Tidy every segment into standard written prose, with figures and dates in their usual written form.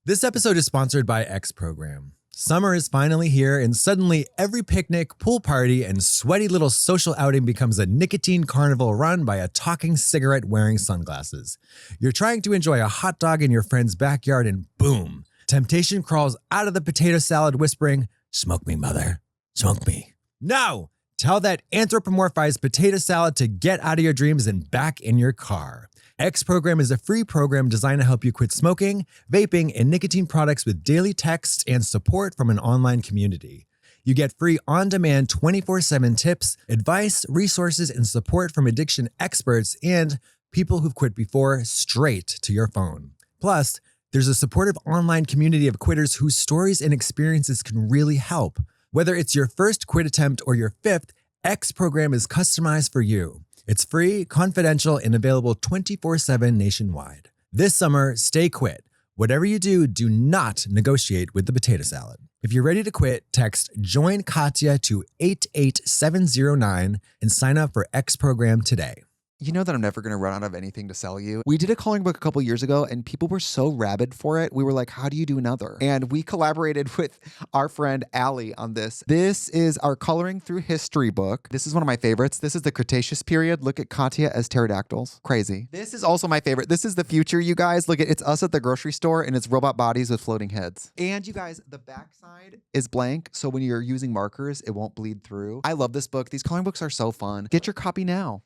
This episode is sponsored by X Program. Summer is finally here, and suddenly every picnic, pool party, and sweaty little social outing becomes a nicotine carnival run by a talking cigarette wearing sunglasses. You're trying to enjoy a hot dog in your friend's backyard, and boom, temptation crawls out of the potato salad whispering, "Smoke me, mother. Smoke me." No! Tell that anthropomorphized potato salad to get out of your dreams and back in your car. X Program is a free program designed to help you quit smoking, vaping, and nicotine products with daily texts and support from an online community. You get free on-demand 24/7 tips, advice, resources, and support from addiction experts and people who've quit before straight to your phone. Plus, there's a supportive online community of quitters whose stories and experiences can really help. Whether it's your first quit attempt or your fifth, X Program is customized for you. It's free, confidential, and available 24/7 nationwide. This summer, stay quit. Whatever you do, do not negotiate with the potato salad. If you're ready to quit, text Join Katya to 88709 and sign up for X Program today. You know that I'm never going to run out of anything to sell you. We did a coloring book a couple years ago and people were so rabid for it. We were like, how do you do another? And we collaborated with our friend Allie on this. This is our coloring through history book. This is one of my favorites. This is the Cretaceous period. Look at Katya as pterodactyls. Crazy. This is also my favorite. This is the future, you guys. Look at it's us at the grocery store and it's robot bodies with floating heads. And you guys, the backside is blank. So when you're using markers, it won't bleed through. I love this book. These coloring books are so fun. Get your copy now.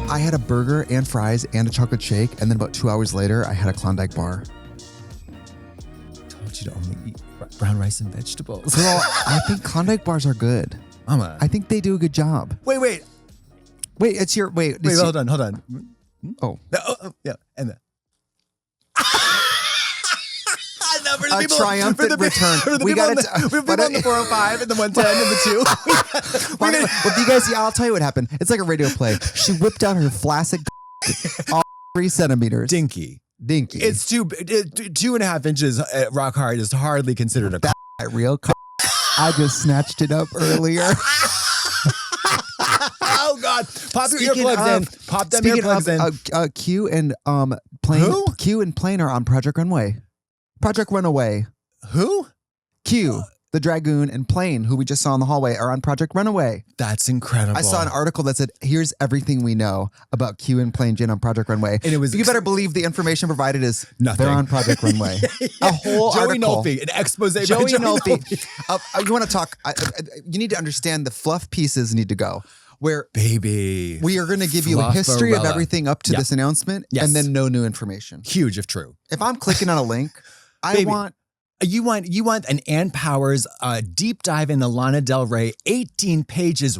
I had a burger and fries and a chocolate shake, and then about 2 hours later, I had a Klondike bar. I told you to only eat brown rice and vegetables. Girl, I think Klondike bars are good. Mama. I think they do a good job. Wait, it's your hold on. Oh. Yeah, and then. A triumphant return. We got it. We've been on the 405 and the 110 and the 2. Well, you guys, I'll tell you what happened. It's like a radio play. She whipped out her flaccid all 3 centimeters. Dinky. It's 2.5 inches rock hard is hardly considered a that real I just snatched it up earlier. Oh God! Pop your earplugs in. Pop them earplugs in. Q and Plane. Who? Q and Plane are on Project Runway. Project Runaway. Who? Q, the Dragoon, and Plane, who we just saw in the hallway, are on Project Runaway. That's incredible. I saw an article that said, here's everything we know about Q and Plane Gin on Project Runway. And it was. You better believe the information provided is nothing. They're on Project Runway. A whole Joey article. Nolfi, an expose by Joey Joey Nolfi. You want to talk, you need to understand the fluff pieces need to go. Where baby, we are going to give you a history of everything up to this announcement and then no new information. Huge if true. If I'm clicking on a link, You want an Ann Powers deep dive into Lana Del Rey, 18 pages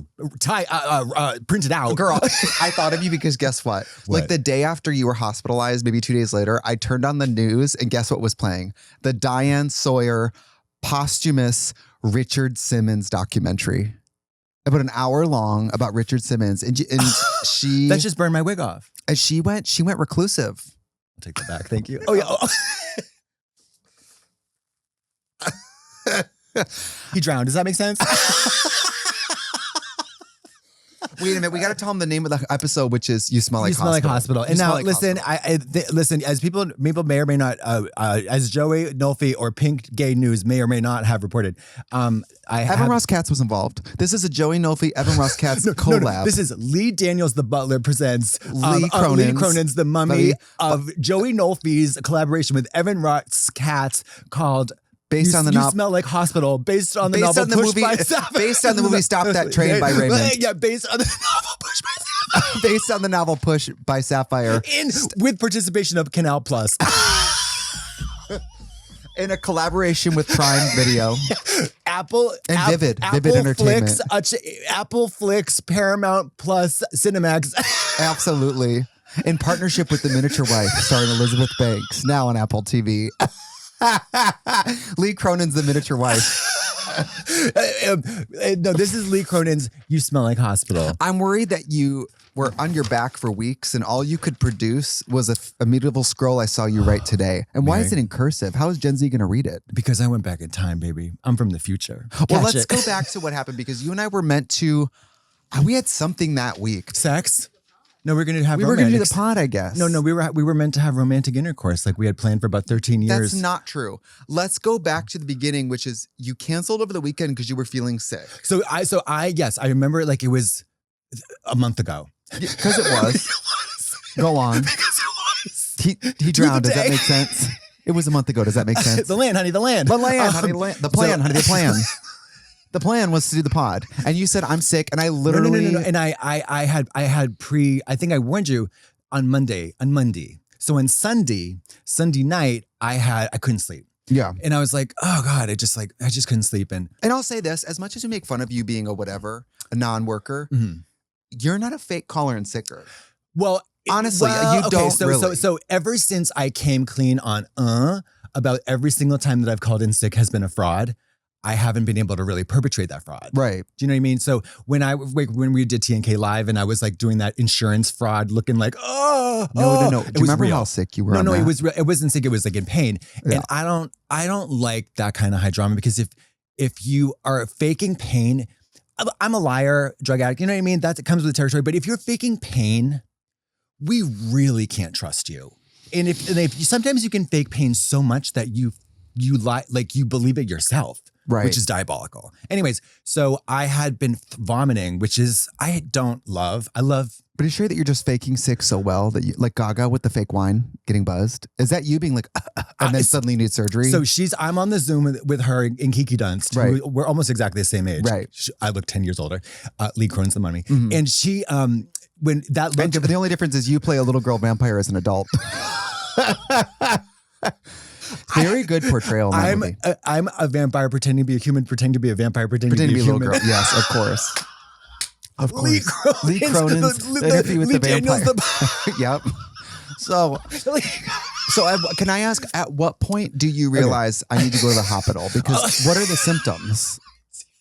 printed out. Girl, I thought of you because guess what? Like the day after you were hospitalized, maybe 2 days later, I turned on the news and guess what was playing? The Diane Sawyer posthumous Richard Simmons documentary. About an hour long about Richard Simmons. And she... That just burned my wig off. And she went reclusive. I'll take that back. Thank you. Oh, yeah. He drowned. Does that make sense? Wait a minute. We got to tell him the name of the episode, which is "You Smell Like Hospital." You Smell Like Hospital. And now, listen, listen. As people may or may not, as Joey Nolfi or Pink Gay News may or may not have reported, Evan Ross Katz was involved. This is a Joey Nolfi, Evan Ross Katz collab. No. This is Lee Daniels, the Butler presents Lee Cronin's The Mummy of Joey Nolfi's collaboration with Evan Ross Katz called. Based on the novel, Smell Like Hospital. Based on the novel Pushed by Sapphire. Based on the movie Stop That Train by Raymond. Yeah, based on the novel Pushed by Sapphire. Based on the novel Pushed by Sapphire. With participation of Canal Plus. In a collaboration with Prime Video. Apple Vivid Entertainment. Apple Flix, Paramount Plus, Cinemax. Absolutely. In partnership with The Miniature Wife, starring Elizabeth Banks, now on Apple TV. Lee Cronin's The Miniature Wife. No, this is Lee Cronin's You Smell Like Hospital. I'm worried that you were on your back for weeks and all you could produce was a medieval scroll I saw you write today. And why is it in cursive? How is Gen Z going to read it? Because I went back in time, baby. I'm from the future. Well, let's go back to what happened because you and I were meant to, we had something that week. Sex? No, we're going to have We were going to do the pod, I guess. No, we were meant to have romantic intercourse like we had planned for about 13 years. That's not true. Let's go back to the beginning, which is you canceled over the weekend because you were feeling sick. Yes, I remember like it was a month ago. Because it was. Go on. Because it was. He drowned. Does that make sense? It was a month ago. Does that make sense? The land, honey, the land. The land, honey, the land. The plan, honey, the plan. The plan was to do the pod. And you said, I'm sick. And I literally... No. And I think I warned you on Monday. So on Sunday night, I couldn't sleep. Yeah. And I was like, oh God, I just couldn't sleep. And I'll say this, as much as we make fun of you being a non-worker, you're not a fake caller and sicker. Well, honestly, you don't really. So ever since I came clean on about every single time that I've called in sick has been a fraud, I haven't been able to really perpetrate that fraud. Right. Do you know what I mean? So when we did TNK Live and I was like doing that insurance fraud looking like, No. Do you remember how sick you were? No, it wasn't sick. It was like in pain. Yeah. And I don't like that kind of high drama because if you are faking pain, I'm a liar, drug addict, you know what I mean? That comes with the territory. But if you're faking pain, we really can't trust you. And if sometimes you can fake pain so much that you lie, like you believe it yourself. Right. Which is diabolical. Anyways, so I had been vomiting, which is, I don't love. I love. But are you sure that you're just faking sick so well that you, like Gaga with the fake wine, getting buzzed? Is that you being like, and then suddenly you need surgery? So I'm on the Zoom with her in Kiki Dunst. Right. We're almost exactly the same age. Right. I look 10 years older. Lee Cronin's the money. Mm-hmm. And she, when that look. The only difference is you play a little girl vampire as an adult. Very good portrayal in that movie. I'm a vampire pretending to be a human, pretending to be a vampire, pretending to be a little human. girl. Yes, of course. Of course. Lee Cronin's the hippie with the vampire. Yep. So can I ask, at what point do you realize I need to go to the hospital? Because what are the symptoms?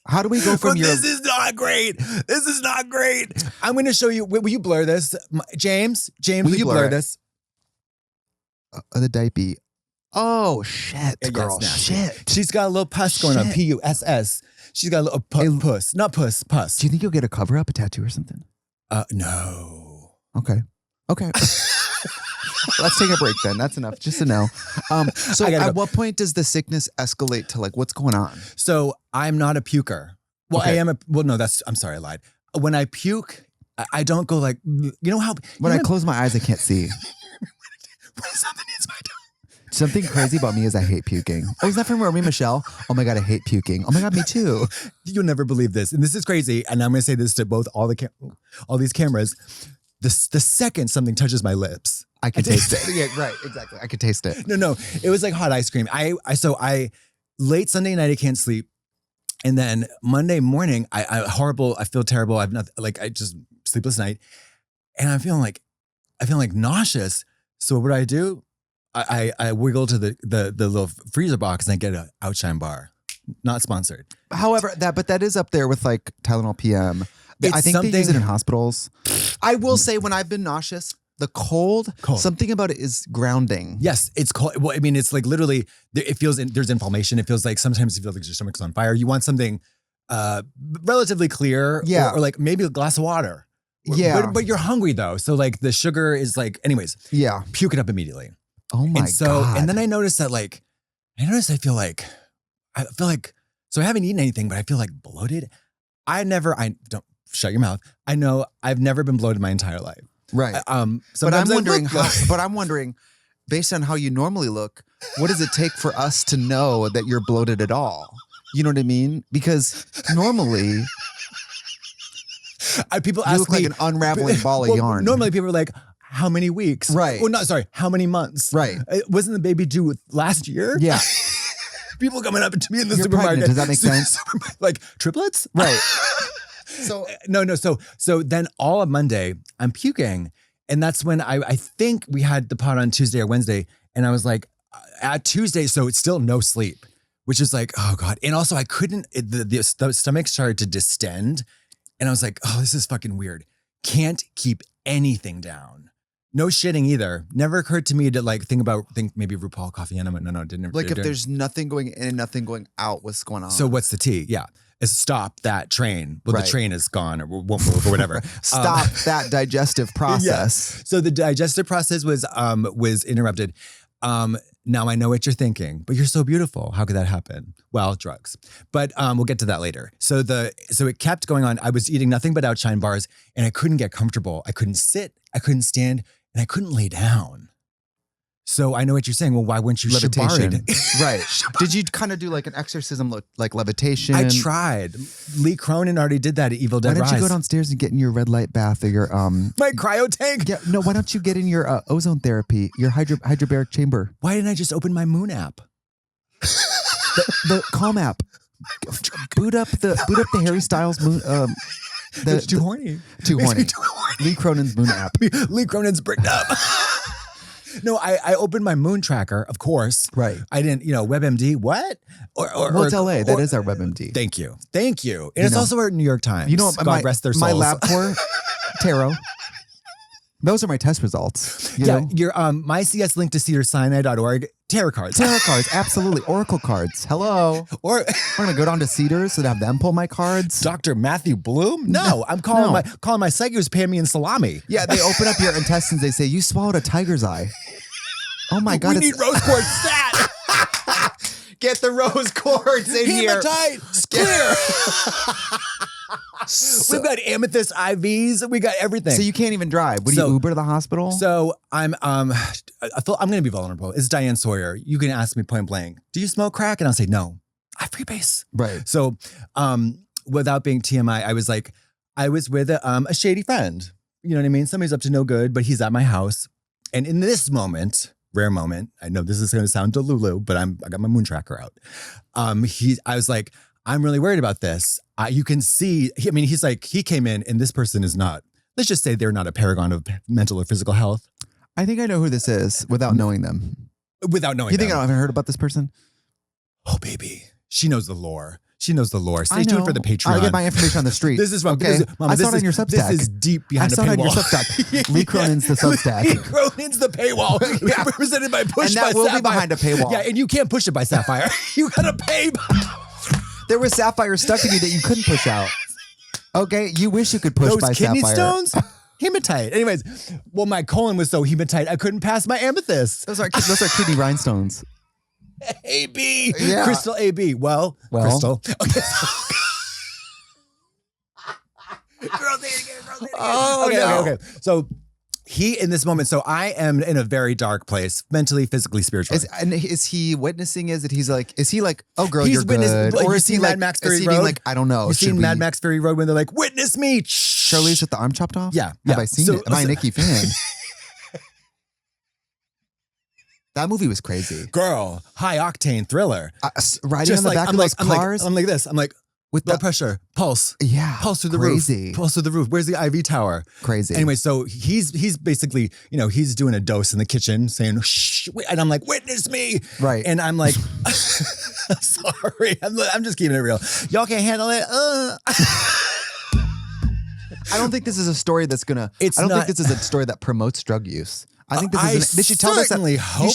How do we go from your... This is not great. This is not great. I'm going to show you. Will you blur this? James, will you blur this? The diaper. Oh, shit, girl. Shit. She's got a little pus going on. P-U-S-S. She's got a little puss. Not puss, pus. Do you think you'll get a cover-up, a tattoo or something? No. Okay. Let's take a break then. That's enough. Just to know. So at what point does the sickness escalate to like, what's going on? So I'm not a puker. Well, okay. I'm sorry, I lied. When I puke, I don't go like, you know how... When I close my eyes, I can't see. When something hits my tongue. Something crazy about me is I hate puking. Oh, is that from Romy Michelle? Oh my God, I hate puking. Oh my God, me too. You'll never believe this. And this is crazy. And I'm going to say this to both all these cameras. The second something touches my lips, I can taste it. Yeah, right, exactly. I could taste it. No. It was like hot ice cream. I late Sunday night, I can't sleep. And then Monday morning, I feel terrible. I just sleepless night. And I'm feeling like nauseous. So what do? I wiggle to the little freezer box and I get an Outshine bar. Not sponsored. However, that is up there with like Tylenol PM. I think they use it in hospitals. I will say when I've been nauseous, the cold, something about it is grounding. Yes, it's cold. Well, I mean, it's like literally, it feels, there's inflammation. It feels like sometimes you feel like your stomach's on fire. You want something relatively clear. Yeah. Or like maybe a glass of water. Yeah. But you're hungry though. So like the sugar is like, anyways. Yeah. Puke it up immediately. Oh my God. And then I noticed that I feel like, so I haven't eaten anything, but I feel like bloated. I don't shut your mouth. I know I've never been bloated my entire life. Right. But I'm wondering, based on how you normally look, what does it take for us to know that you're bloated at all? You know what I mean? Because normally people you look like an unraveling ball of yarn. Normally people are like, how many weeks? Right. Well, how many months? Right. Wasn't the baby due last year? Yeah. People coming up to me in the You're supermarket. Pregnant. Does that make sense? Like triplets? Right. So then all of Monday I'm puking. And that's when I think we had the pod on Tuesday or Wednesday. And I was like, at Tuesday, so it's still no sleep, which is like, oh God. And also I couldn't, the stomach started to distend. And I was like, oh, this is fucking weird. Can't keep anything down. No shitting either. Never occurred to me to think maybe RuPaul coffee enema. No, didn't. Like if there's nothing going in and nothing going out, what's going on? So what's the tea? Yeah. stop that train. Well, Right. the train is gone or won't move or whatever. Stop that digestive process. Yes. So the digestive process was interrupted. Now I know what you're thinking, but you're so beautiful. How could that happen? Well, drugs. But we'll get to that later. So it kept going on. I was eating nothing but outshine bars, and I couldn't get comfortable. I couldn't sit, I couldn't stand, and I couldn't lay down. So I know what you're saying. Well, why wouldn't you Levitation. shibari? Right. Did you kind of do like an exorcism, like levitation? I tried. Lee Cronin already did that at Evil Dead Why don't Rise. you go downstairs and get in your red light bath or your My cryo tank? Yeah, no, why don't you get in your ozone therapy, your hydrobaric chamber? Why didn't I just open my Moon app? The Calm app. Boot up the Harry Styles Moon It's too horny. Too horny. Too horny. Lee Cronin's Moon app. Lee Cronin's bricked up. No, I opened my Moon tracker, of course. Right. I didn't, WebMD, what? Well, it's LA. That is our WebMD. Thank you. And it's also our New York Times. You know what? God rest their souls. My LabCorp tarot. Those are my test results. You know? Your my CS link to cedarsinai.org, tarot cards. Tarot cards, absolutely. Oracle cards. Hello. Or I'm gonna go down to Cedars and have them pull my cards. Dr. Matthew Bloom? No, I'm calling my psychic who's paying me in salami. Yeah, they open up your intestines. They say you swallowed a tiger's eye. Oh my God! We need rose quartz stat. Get the rose quartz in here. Hematite, clear. We've got amethyst IVs. We got everything. So you can't even drive. Would you Uber to the hospital? So I'm going to be vulnerable. It's Diane Sawyer. You can ask me point blank, do you smoke crack? And I'll say, no, I freebase. Right. So without being TMI, I was with a shady friend. You know what I mean? Somebody's up to no good, but he's at my house. And in this moment, rare moment, I know this is going to sound delulu, but I got my Moon tracker out. I was like, I'm really worried about this. You can see, he's like, he came in and this person is not, let's just say they're not a paragon of mental or physical health. I think I know who this is without knowing them. Without knowing You think them. I haven't heard about this person? Oh, baby. She knows the lore. Stay tuned for the Patreon. I get my information on the street. This is from, okay. Mama, I saw it on your Substack. This is deep behind the paywall. I saw it on your Substack. Lee Cronin's the Substack. Lee Cronin's the paywall. Yeah. Represented by Push and by that will Sapphire. be behind a paywall. Yeah, and you can't push it by Sapphire. You gotta pay. There was Sapphire stuck in you that you couldn't push out. Okay, you wish you could push Those by kidney Sapphire. stones? Hematite. Anyways, well, my colon was so hematite, I couldn't pass my amethyst. Those are kidney rhinestones. AB. Yeah. Crystal AB. Well, Crystal. Okay. Girl, say it again. Oh, okay. So he, in this moment, so I am in a very dark place, mentally, physically, spiritually. Is he witnessing? Is he like, oh girl, He's you're good? Like, or is he Mad like, Max is Fury he Road? being like, I don't know. You've seen Mad Max Fury Road when they're like, witness me. Charlize with the arm chopped off? Yeah. Have I seen it? Am I a Nikki fan? That movie was crazy. Girl, high octane thriller. Riding Just on the like, back I'm of like, those cars. I'm like this. I'm like, with blood pressure, pulse. Yeah. Pulse through the crazy. roof. Pulse through the roof. Where's the IV tower? Crazy. Anyway, so he's basically, he's doing a dose in the kitchen saying, shh, and I'm like, witness me. Right. And I'm like, sorry. I'm just keeping it real. Y'all can't handle it. I don't think this is a story that's gonna. I don't think this is a story that promotes drug use. I think this is. They should tell us that. You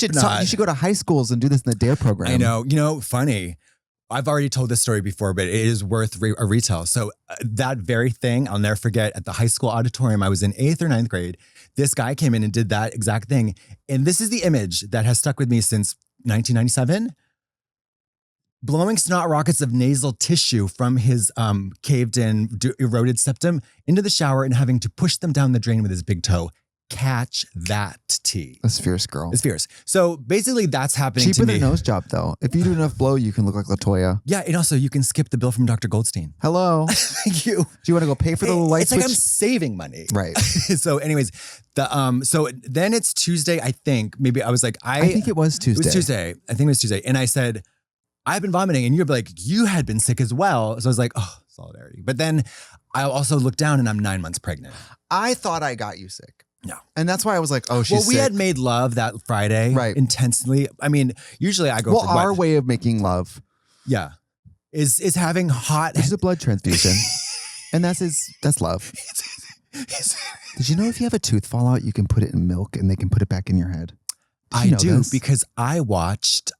should go to high schools and do this in the DARE program. I know. Funny. I've already told this story before, but it is worth a retell. So that very thing, I'll never forget. At the high school auditorium, I was in 8th or 9th grade. This guy came in and did that exact thing, and this is the image that has stuck with me since 1997. Blowing snot rockets of nasal tissue from his caved-in, eroded septum into the shower and having to push them down the drain with his big toe. Catch that tea. That's fierce, girl. It's fierce. So basically that's happening Cheaper to me. than a nose job, though. If you do enough blow, you can look like LaToya. Yeah, and also you can skip the bill from Dr. Goldstein. Hello. Thank you. Do you want to go pay for the little light It's switch? like I'm saving money. Right. So anyways, so then it's Tuesday, I think. Maybe I was like, I think it was Tuesday. It was Tuesday. I think it was Tuesday. And I said, I've been vomiting. And you're like, you had been sick as well. So I was like, oh, solidarity. But then I also looked down and I'm 9 months pregnant. I thought I got you sick. No. And that's why I was like, oh, she's Well, we sick. had made love that Friday. Right. Intensely. I mean, usually I go for our way of making love. Yeah. Is having hot. Which is a blood transfusion. And that's love. Did you know if you have a tooth fallout, you can put it in milk and they can put it back in your head? I do because I watched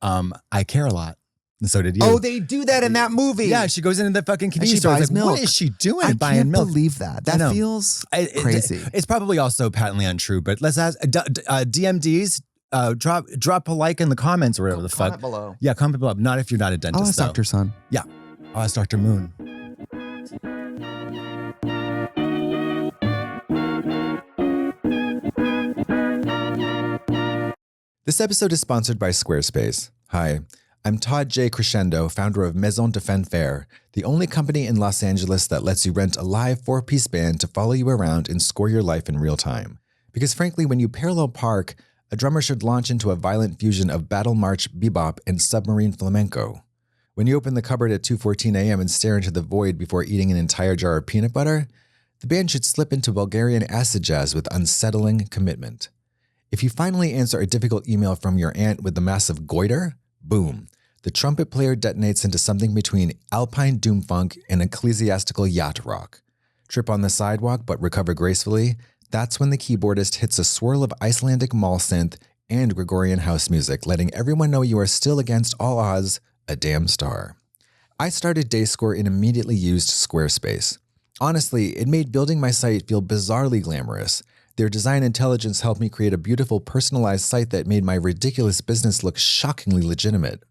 I Care a Lot. And so did you. Oh, they do that in that movie. Yeah, she goes into the fucking convenience store. buys Like, milk. what is she doing I buying can't milk? believe that. That feels crazy. It's probably also patently untrue, but let's ask DMDs. Drop a like in the comments or whatever the fuck. Comment below. Yeah, comment below. Not if you're not a dentist. I'll ask Dr. Sun. Yeah, I'll ask Dr. Moon. This episode is sponsored by Squarespace. Hi, I'm Todd J. Crescendo, founder of Maison de Fin Faire, the only company in Los Angeles that lets you rent a live 4-piece band to follow you around and score your life in real time. Because frankly, when you parallel park, a drummer should launch into a violent fusion of battle march bebop and submarine flamenco. When you open the cupboard at 2:14 a.m. and stare into the void before eating an entire jar of peanut butter, the band should slip into Bulgarian acid jazz with unsettling commitment. If you finally answer a difficult email from your aunt with the massive goiter, boom, the trumpet player detonates into something between alpine doomfunk and ecclesiastical yacht rock. Trip on the sidewalk but recover gracefully, that's when the keyboardist hits a swirl of Icelandic mall synth and Gregorian house music, letting everyone know you are still against all odds a damn star. I started Dayscore and immediately used Squarespace. Honestly, it made building my site feel bizarrely glamorous. Their design intelligence helped me create a beautiful personalized site that made my ridiculous business look shockingly legitimate.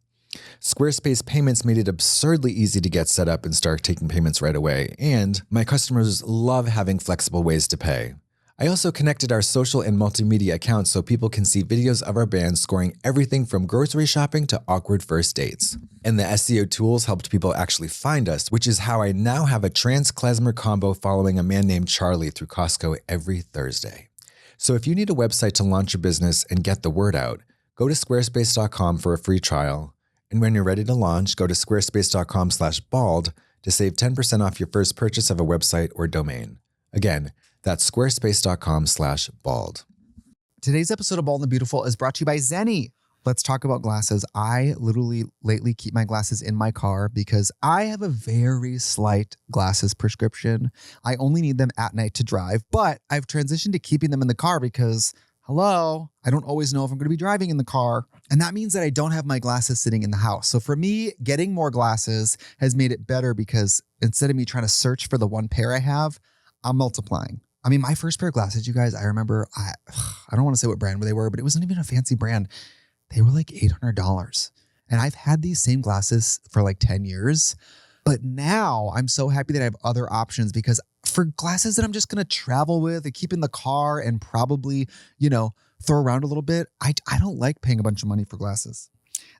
Squarespace Payments made it absurdly easy to get set up and start taking payments right away, and my customers love having flexible ways to pay. I also connected our social and multimedia accounts so people can see videos of our band scoring everything from grocery shopping to awkward first dates. And the SEO tools helped people actually find us, which is how I now have a trans-klezmer combo following a man named Charlie through Costco every Thursday. So if you need a website to launch your business and get the word out, go to squarespace.com for a free trial. And when you're ready to launch, go to squarespace.com/bald to save 10% off your first purchase of a website or domain. Again, that's squarespace.com/bald. Today's episode of Bald and the Beautiful is brought to you by Zenni. Let's talk about glasses. I literally lately keep my glasses in my car because I have a very slight glasses prescription. I only need them at night to drive, but I've transitioned to keeping them in the car because, hello, I don't always know if I'm going to be driving in the car. And that means that I don't have my glasses sitting in the house. So for me, getting more glasses has made it better because instead of me trying to search for the one pair I have, I'm multiplying. I mean, my first pair of glasses, you guys, I remember, I don't want to say what brand they were, but it wasn't even a fancy brand. They were like $800. And I've had these same glasses for like 10 years. But now I'm so happy that I have other options because for glasses that I'm just going to travel with and keep in the car and probably, throw around a little bit, I don't like paying a bunch of money for glasses.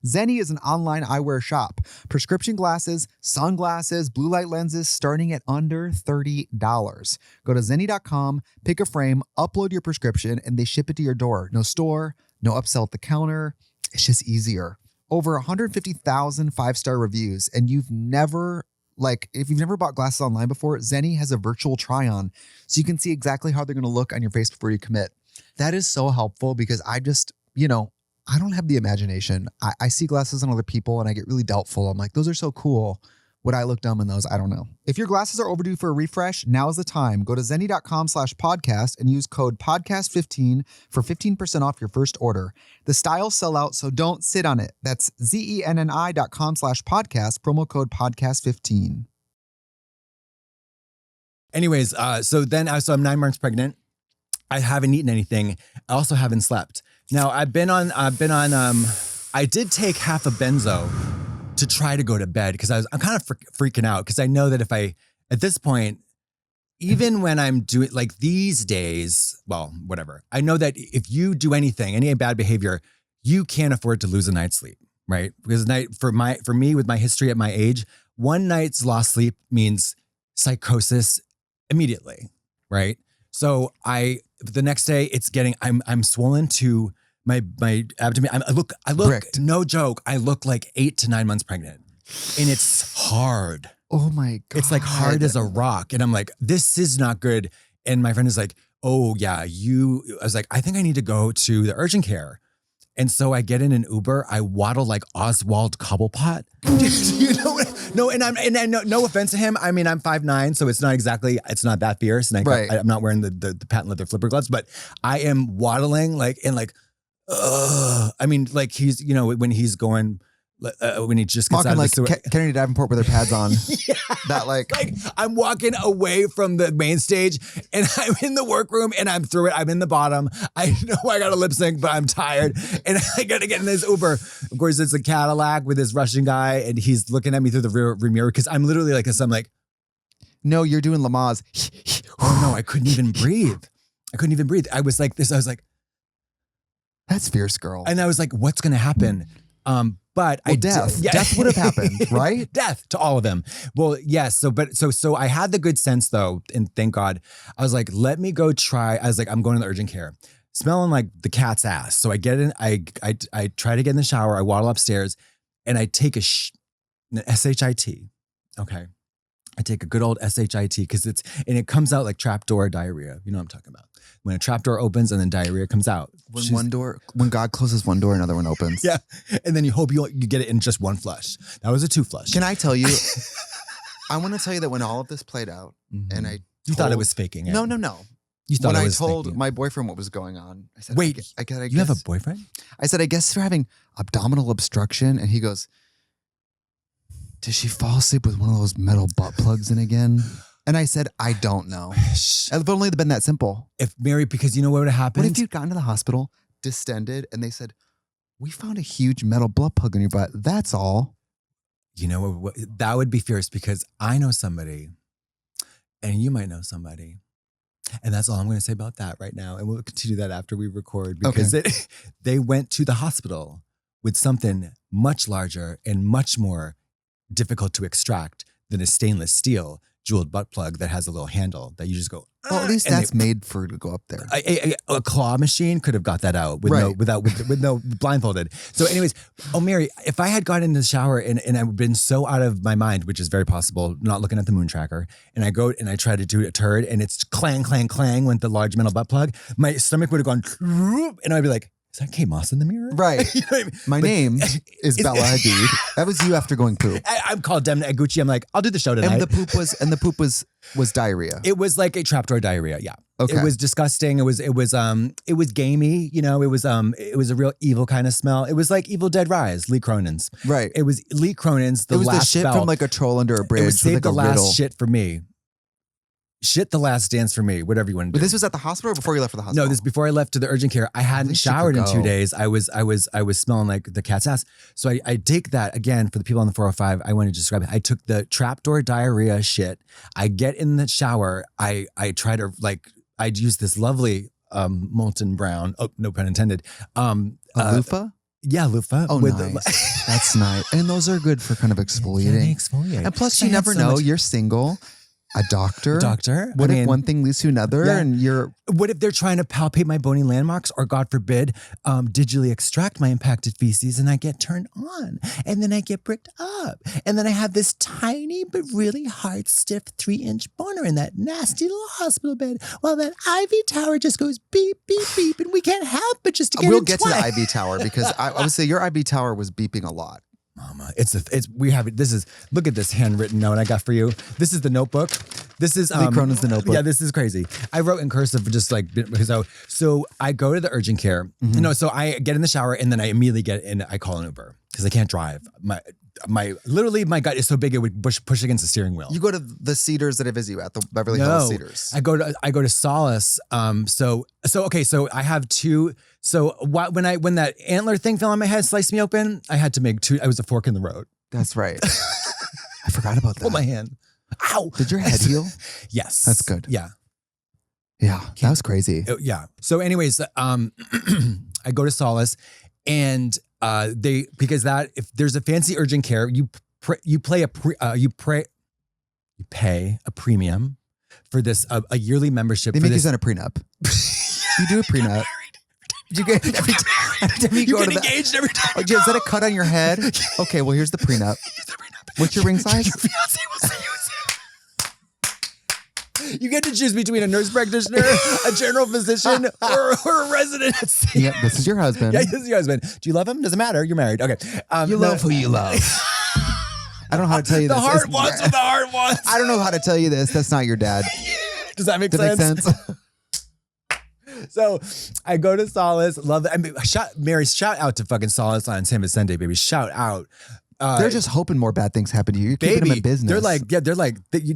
Zenni is an online eyewear shop. Prescription glasses, sunglasses, blue light lenses starting at under $30. Go to zenni.com, pick a frame, upload your prescription, and they ship it to your door. No store, no upsell at the counter. It's just easier. Over 150,000 5-star reviews, and if you've never bought glasses online before, Zenni has a virtual try-on, so you can see exactly how they're going to look on your face before you commit. That is so helpful because I just, I don't have the imagination. I see glasses on other people and I get really doubtful. I'm like, those are so cool. Would I look dumb in those? I don't know. If your glasses are overdue for a refresh, now's the time. Go to zenni.com/podcast and use code podcast15 for 15% off your first order. The styles sell out, so don't sit on it. That's zenni.com/podcast, promo code podcast15. Anyways, so I'm 9 months pregnant. I haven't eaten anything. I also haven't slept. Now I did take half a benzo to try to go to bed because I'm kind of freaking out because I know that at this point, even when I'm doing like these days, well, whatever, I know that if you do anything, any bad behavior, you can't afford to lose a night's sleep, right? Because for me with my history at my age, one night's lost sleep means psychosis immediately, right? So the next day I'm swollen to my abdomen. I look, Bricked. No joke. I look like 8 to 9 months pregnant and it's hard. Oh my God. It's like hard as a rock. And I'm like, this is not good. And my friend is like, oh yeah, I was like, I think I need to go to the urgent care. And so I get in an Uber, I waddle like Oswald Cobblepot. No offense to him. I mean, I'm 5'9", so it's not that fierce. And I'm not wearing the patent leather flipper gloves, but I am waddling I mean, like he's, when he's going when he just gets Walking out of like the sewer. Kennedy Davenport with her pads on. Yeah. That like I'm walking away from the main stage and I'm in the workroom and I'm through it. I'm in the bottom. I know I got a lip sync, but I'm tired and I got to get in this Uber. Of course, it's a Cadillac with this Russian guy and he's looking at me through the rear mirror because I'm literally like this. I'm like, no, you're doing Lamaze. oh no, I couldn't even breathe. I was like this. I was like, that's fierce, girl. and I was like, what's going to happen? But death. Death would have happened, right? Death to all of them. Well, yes. So I had the good sense though, and thank God. I was like, let me go try. I was like, I'm going to the urgent care, smelling like the cat's ass. So I get in. I try to get in the shower. I waddle upstairs, and I take an SHIT. Okay, I take a good old SHIT because it comes out like trapdoor diarrhea. You know what I'm talking about? When a trapdoor opens and then diarrhea comes out. When God closes one door, another one opens. Yeah. And then you hope you get it in just one flush. That was a 2 flush. Can I tell you? I want to tell you that when all of this played out, and you thought it was faking it. No. You thought when it was I told faking. my boyfriend what was going on, I said, wait, I guess, you have a boyfriend? I said, I guess you're having abdominal obstruction. And he goes, did she fall asleep with one of those metal butt plugs in again? And I said, I don't know. If only been that simple. If Mary, because you know what would have happened? What if you'd gotten to the hospital, distended, and they said, we found a huge metal butt plug in your butt. That's all. You know what? That would be fierce because I know somebody and you might know somebody. And that's all I'm going to say about that right now. And we'll continue that after we record because they went to the hospital with something much larger and much more difficult to extract than a stainless steel jeweled butt plug that has a little handle that you just go. Well, at least that's made for to go up there. A claw machine could have got that out with no blindfolded. So, anyways, Mary, if I had gotten in the shower and I've been so out of my mind, which is very possible, not looking at the moon tracker, and I go and I try to do a turd and it's clang, clang, clang with the large metal butt plug, my stomach would have gone, and I'd be like, is that Kate Moss in the mirror? Right. You know what I mean? My name is Bella Hadid. That was you after going poop. I'm called Demna Gucci. I'm like, I'll do the show tonight. And the poop was diarrhea. It was like a trapdoor diarrhea. Yeah. Okay. It was disgusting. It was gamey. You know, it was a real evil kind of smell. It was like Evil Dead Rise, Lee Cronin's. Right. It was Lee Cronin's. It was the shit spell. from like a troll under a bridge. It was Save like the a Last riddle. Shit for me. Shit the last dance for me, whatever you want to do. But this was at the hospital or before you left for the hospital? No, this before I left to the urgent care. I hadn't showered in 2 days. I was smelling like the cat's ass. So I take that again for the people on the 405. I want to describe it. I took the trapdoor diarrhea shit. I get in the shower. I try to I'd use this lovely molten brown. Oh, no pun intended. Loofah? Yeah, loofah. Oh, nice. That's nice. And those are good for kind of exfoliating. Yeah, they exfoliate. And plus, you never know. You're single. A doctor. What if one thing leads to another and you're... What if they're trying to palpate my bony landmarks or, God forbid, digitally extract my impacted feces and I get turned on and then I get bricked up and then I have this tiny but really hard, stiff 3-inch boner in that nasty little hospital bed while that ivy tower just goes beep, beep, beep and we can't help but just to get We'll get to the ivy tower because I would say your ivy tower was beeping a lot. Mama, we have it. Look at this handwritten note I got for you. This is the notebook. This is Lee Cronin's the notebook. Yeah, this is crazy. I wrote in cursive just like because so I go to the urgent care. Mm-hmm. No, so I get in the shower and then I immediately get in. I call an Uber because I can't drive. My gut is so big it would push against the steering wheel. You go to the Cedars that I visit you at, the Beverly Hills Cedars. I go to Solace. So I have two. So when that antler thing fell on my head, sliced me open, I had to make two. I was a fork in the road. That's right. I forgot about that. Pull my hand. Ow! Did your head heal? Yes. That's good. Yeah. Yeah. That was crazy. Yeah. So, anyways, I go to Solace, and if there's a fancy urgent care, you pay a premium for this a yearly membership. They make you sign a prenup. You do a prenup. You get every time you get engaged every time. Oh, is that a cut on your head? Okay, well here's the prenup. What's your ring size? Your fiance will say you get to choose between a nurse practitioner, a general physician, or a resident. Yep, this is your husband. Yeah, this is your husband. Do you love him? Doesn't matter. You're married. Okay. You love who you love. I don't know how to tell you this. The heart wants what the heart wants. I don't know how to tell you this. That's not your dad. Does that make sense? So I go to Solace. Love it. I mean, shout out to fucking Solace on San Vicente, baby. Shout out. They're just hoping more bad things happen to you. You're keeping them in business. They're like,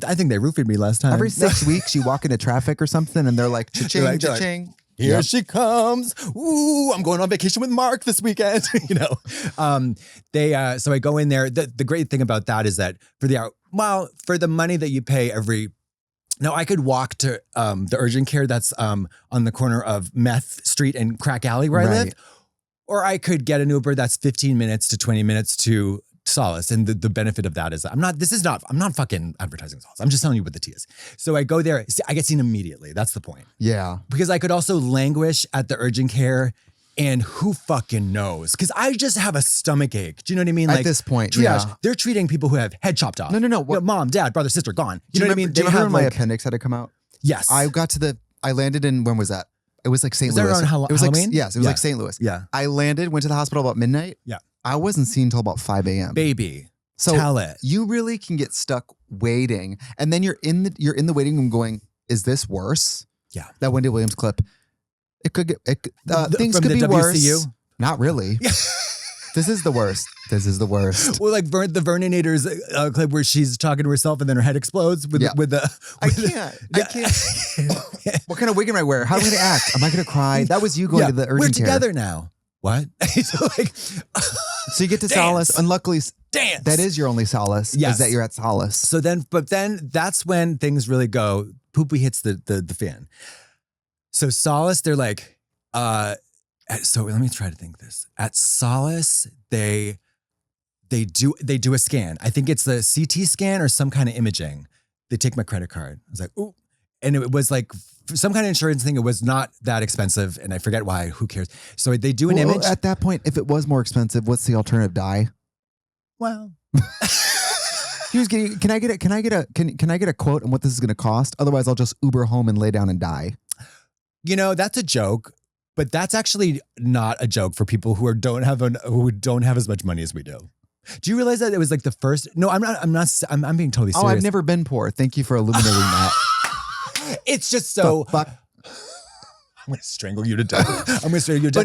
I think they roofied me last time. Every 6 weeks, you walk into traffic or something, and they're like, cha-ching, cha-ching. Here she comes. Ooh, I'm going on vacation with Mark this weekend. So I go in there. The great thing about that is that for the money that you pay now I could walk to the urgent care that's on the corner of Meth Street and Crack Alley where I live, or I could get an Uber that's 15 minutes to 20 minutes to Solace. And the benefit of that is I'm not fucking advertising Solace. I'm just telling you what the tea is. So I go there, I get seen immediately. That's the point. Yeah. Because I could also languish at the urgent care and who fucking knows? Because I just have a stomach ache. Do you know what I mean? At this point, triage, they're treating people who have head chopped off. No. Mom, dad, brother, sister, gone. Do you know what I mean? Do you remember when my appendix had to come out? Yes. I landed in, when was that? It was like St. Louis. Was that around Halloween? Yes, it was like St. Louis. Yeah. I landed, went to the hospital about midnight. Yeah. I wasn't seen until about 5 a.m. Baby. So tell it. You really can get stuck waiting, and then you're in the waiting room going, "Is this worse?" Yeah, that Wendy Williams clip. It could get things could be WCU? worse. Not really. This is the worst. This is the worst. Well, like the Vernonators clip where she's talking to herself and then her head explodes with the. I can't. What kind of wig am I wearing? How am I going to act? Am I going to cry? That was you going to the urgent care. We're together now. What? So you get to Solace. Unluckily, dance. That is your only solace. Yes. Is that you're at Solace. So then that's when things really go. Poopy hits the fan. So Solace, they're like, so let me try to think this. At Solace, they do a scan. I think it's the CT scan or some kind of imaging. They take my credit card. I was like, ooh. And it was like some kind of insurance thing. It was not that expensive. And I forget why. Who cares? So they do an image. At that point, if it was more expensive, what's the alternative? Die? Well. Can I get a quote on what this is going to cost? Otherwise, I'll just Uber home and lay down and die. That's a joke. But that's actually not a joke for people who don't have as much money as we do. Do you realize that it was like the first? No, I'm being totally serious. Oh, I've never been poor. Thank you for illuminating that. It's just so. Fuck. I'm going to strangle you to death. I'm going to strangle you to death.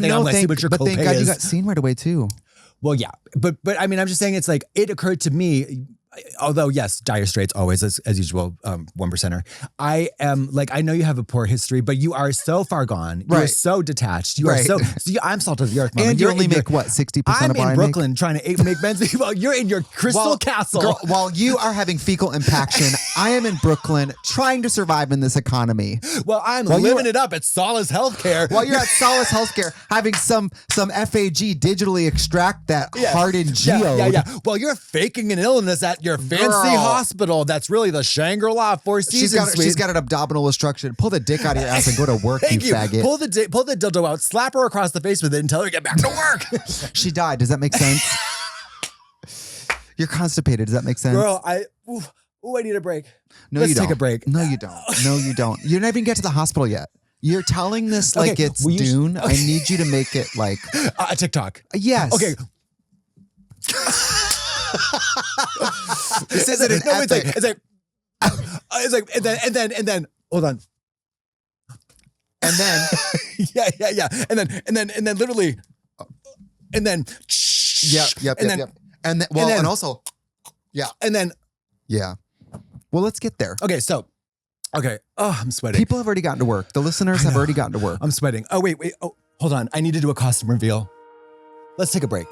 But thank God you got seen right away too. Well, yeah, but I mean, I'm just saying it's like it occurred to me. Although, yes, dire straits always, as usual, 1%er. I am like, I know you have a poor history, but you are so far gone. You are so detached. You are so I'm salt of the earth, Mama. And you only make what, 60% of what I make? I'm in Brooklyn trying to make men's. Well, you're in your crystal castle. Girl, while you are having fecal impaction, I am in Brooklyn trying to survive in this economy. Well, I'm living it up at Solace Healthcare. While you're at Solace Healthcare having some FAG digitally extract that hardened geode. Yeah. Well, you're faking an illness at your fancy hospital that's really the Shangri-La Four Seasons suite. She's got an abdominal obstruction. Pull the dick out of your ass and go to work, you faggot. Pull the dildo out, slap her across the face with it and tell her to get back to work. She died. Does that make sense? You're constipated. Does that make sense? Girl, I need a break. No, Let's you don't. take a break. No, you don't. No, you don't. You didn't even get to the hospital yet. You're telling this like it's Dune. I need you to make it like a TikTok. Yes. Okay. This isn't an epic. It's like, and then, hold on. And then, yeah. And then literally, and then, yep. And then, and also, yeah. And then, yeah. Well, let's get there. Okay. Oh, I'm sweating. People have already gotten to work. The listeners have already gotten to work. I'm sweating. Oh, wait. Oh, hold on. I need to do a costume reveal. Let's take a break.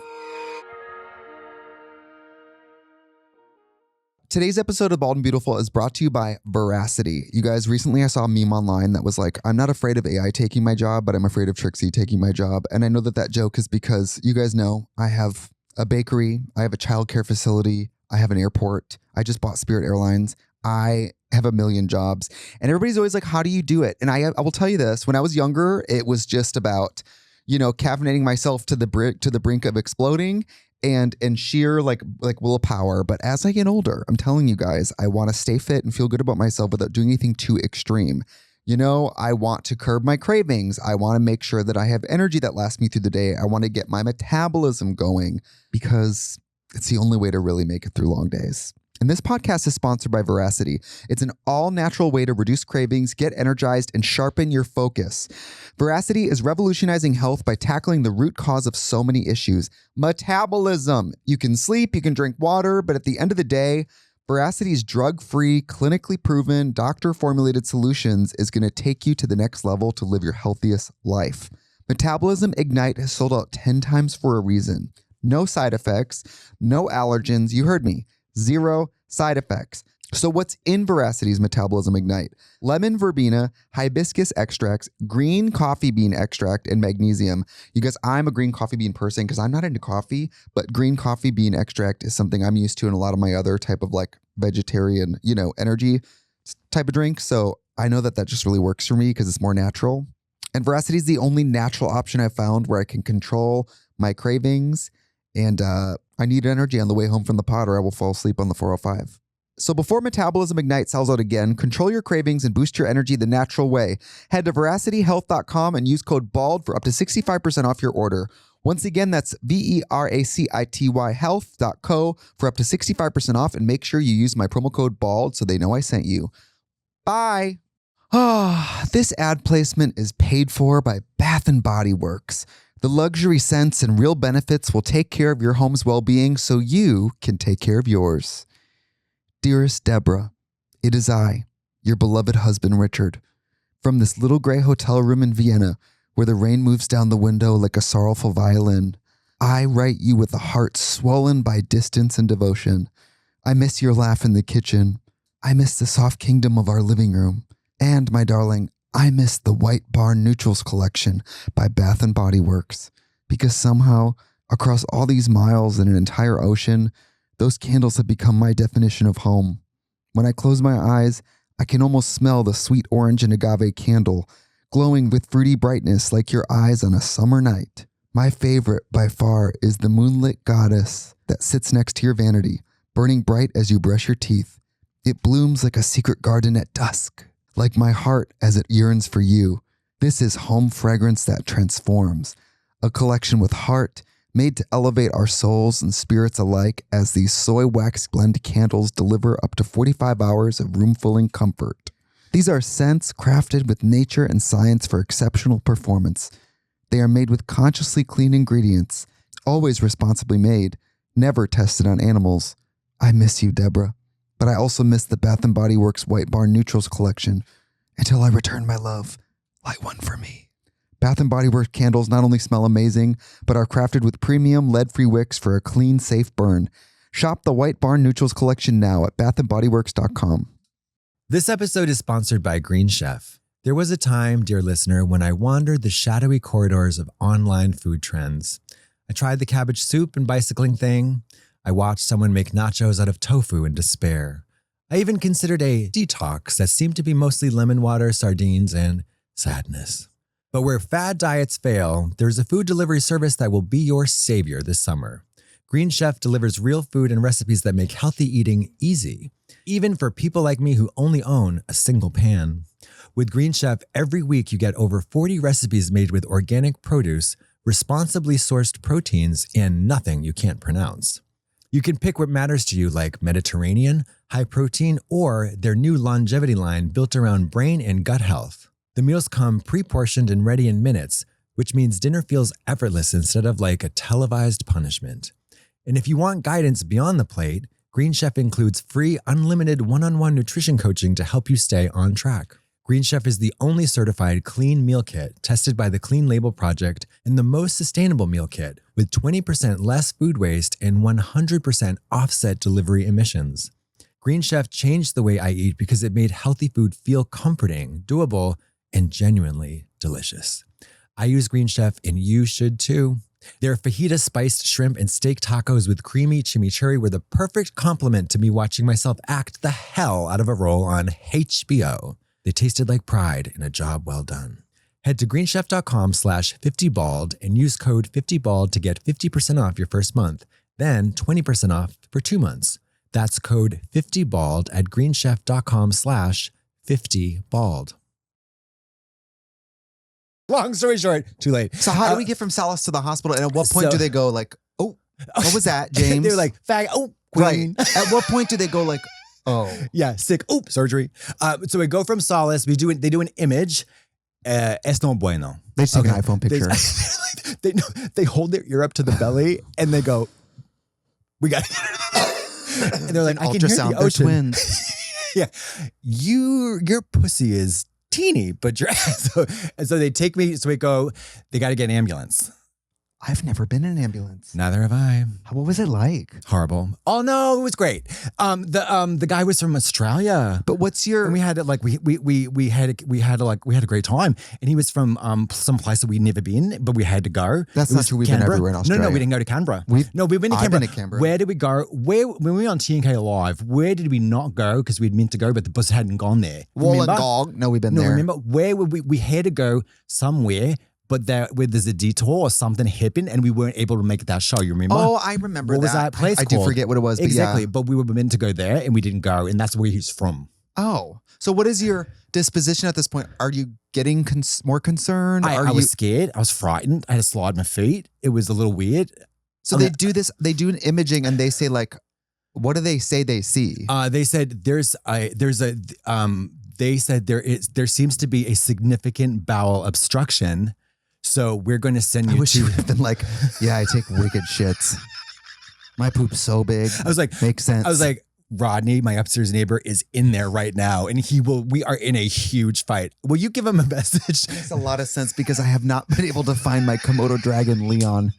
Today's episode of Bald and Beautiful is brought to you by Veracity. You guys, recently I saw a meme online that was like, I'm not afraid of AI taking my job, but I'm afraid of Trixie taking my job. And I know that joke is because you guys know I have a bakery, I have a childcare facility, I have an airport, I just bought Spirit Airlines, I have a million jobs. And everybody's always like, how do you do it? And I will tell you this, when I was younger, it was just about, caffeinating myself to the brink of exploding and sheer like willpower. But as I get older, I'm telling you guys, I want to stay fit and feel good about myself without doing anything too extreme. I want to curb my cravings. I want to make sure that I have energy that lasts me through the day. I want to get my metabolism going because it's the only way to really make it through long days. And this podcast is sponsored by Veracity. It's an all-natural way to reduce cravings, get energized, and sharpen your focus. Veracity is revolutionizing health by tackling the root cause of so many issues: metabolism. You can sleep, you can drink water, but at the end of the day, Veracity's drug-free, clinically proven, doctor-formulated solutions is going to take you to the next level to live your healthiest life. Metabolism Ignite has sold out 10 times for a reason. No side effects, no allergens. You heard me. 0 side effects. So what's in Veracity's Metabolism Ignite? Lemon verbena, hibiscus extracts, green coffee bean extract, and magnesium. You guys, I'm a green coffee bean person because I'm not into coffee, but green coffee bean extract is something I'm used to in a lot of my other type of like vegetarian, energy type of drink. So I know that just really works for me because it's more natural. And Veracity is the only natural option I've found where I can control my cravings. And I need energy on the way home from the pod or I will fall asleep on the 405. So before Metabolism Ignite sells out again, control your cravings and boost your energy the natural way. Head to veracityhealth.com and use code BALD for up to 65% off your order. Once again, that's VERACITY health.co for up to 65% off, and make sure you use my promo code BALD so they know I sent you. Bye. This ad placement is paid for by Bath & Body Works. The luxury scents and real benefits will take care of your home's well-being so you can take care of yours. Dearest Deborah, it is I, your beloved husband Richard, from this little gray hotel room in Vienna where the rain moves down the window like a sorrowful violin. I write you with a heart swollen by distance and devotion. I miss your laugh in the kitchen. I miss the soft kingdom of our living room. And, my darling, I miss the White Barn Neutrals collection by Bath & Body Works. Because somehow, across all these miles and an entire ocean, those candles have become my definition of home. When I close my eyes, I can almost smell the sweet orange and agave candle, glowing with fruity brightness like your eyes on a summer night. My favorite, by far, is the moonlit goddess that sits next to your vanity, burning bright as you brush your teeth. It blooms like a secret garden at dusk, like my heart as it yearns for you. This is home fragrance that transforms, a collection with heart, made to elevate our souls and spirits alike, as these soy wax blend candles deliver up to 45 hours of room-filling comfort. These are scents crafted with nature and science for exceptional performance. They are made with consciously clean ingredients, always responsibly made, never tested on animals. I miss you, Deborah, but I also miss the Bath & Body Works White Barn Neutrals collection. Until I return my love, light one for me. Bath & Body Works candles not only smell amazing, but are crafted with premium lead-free wicks for a clean, safe burn. Shop the White Barn Neutrals collection now at bathandbodyworks.com. This episode is sponsored by Green Chef. There was a time, dear listener, when I wandered the shadowy corridors of online food trends. I tried the cabbage soup and bicycling thing. I watched someone make nachos out of tofu in despair. I even considered a detox that seemed to be mostly lemon water, sardines, and sadness. But where fad diets fail, there's a food delivery service that will be your savior this summer. Green Chef delivers real food and recipes that make healthy eating easy, even for people like me who only own a single pan. With Green Chef, every week you get over 40 recipes made with organic produce, responsibly sourced proteins, and nothing you can't pronounce. You can pick what matters to you, like Mediterranean, high protein, or their new longevity line built around brain and gut health. The meals come pre-portioned and ready in minutes, which means dinner feels effortless instead of like a televised punishment. And if you want guidance beyond the plate, Green Chef includes free, unlimited one-on-one nutrition coaching to help you stay on track. Green Chef is the only certified clean meal kit tested by the Clean Label Project and the most sustainable meal kit with 20% less food waste and 100% offset delivery emissions. Green Chef changed the way I eat because it made healthy food feel comforting, doable, and genuinely delicious. I use Green Chef and you should too. Their fajita spiced shrimp and steak tacos with creamy chimichurri were the perfect complement to me watching myself act the hell out of a role on HBO. They tasted like pride in a job well done. Head to greenchef.com/50bald and use code 50bald to get 50% off your first month, then 20% off for 2 months. That's code 50bald at greenchef.com/50bald. Long story short, too late. So how do we get from Salas to the hospital? And at what point do they go like, oh, What was that, James? They're like, fag, oh, queen. right. At what point do they go like, oh. Yeah, sick, oh, surgery. So we go from solace, they do an image, es no bueno. They just take an iPhone picture. They hold their ear up to the belly and they go, we got it. And they're like, I can hear the ocean. Twins. Yeah, your pussy is teeny, but you're so they take me. So we go. They got to get an ambulance. I've never been in an ambulance. Neither have I. What was it like? Horrible. Oh no, it was great. The guy was from Australia. But what's your? And we had like we had a great time. And he was from some place that we'd never been, but we had to go. That's not true. We've been everywhere in Australia. No, we didn't go to Canberra. We've been to Canberra. I've been to Canberra. Where did we go? When we were on TNK Live, where did we not go because we'd meant to go, but the bus hadn't gone there? Wollongong. No, we've been there. Remember where would we had to go somewhere. But where there's a detour or something happened and we weren't able to make that show. You remember? Oh, I remember what was that place I called? do forget what it was. Exactly. But, but we were meant to go there and we didn't go. And that's where he's from. Oh. So what is your disposition at this point? Are you getting more concerned? I was scared. I was frightened. I had to slide my feet. It was a little weird. So they do this. They do an imaging and they say like, what do they say they see? They said there seems to be a significant bowel obstruction. So we're going to send you. I wish you would have been like, yeah, I take wicked shits. My poop's so big. I was like, makes sense. I was like, Rodney, my upstairs neighbor, is in there right now, and we are in a huge fight. Will you give him a message? Makes a lot of sense because I have not been able to find my Komodo dragon, Leon.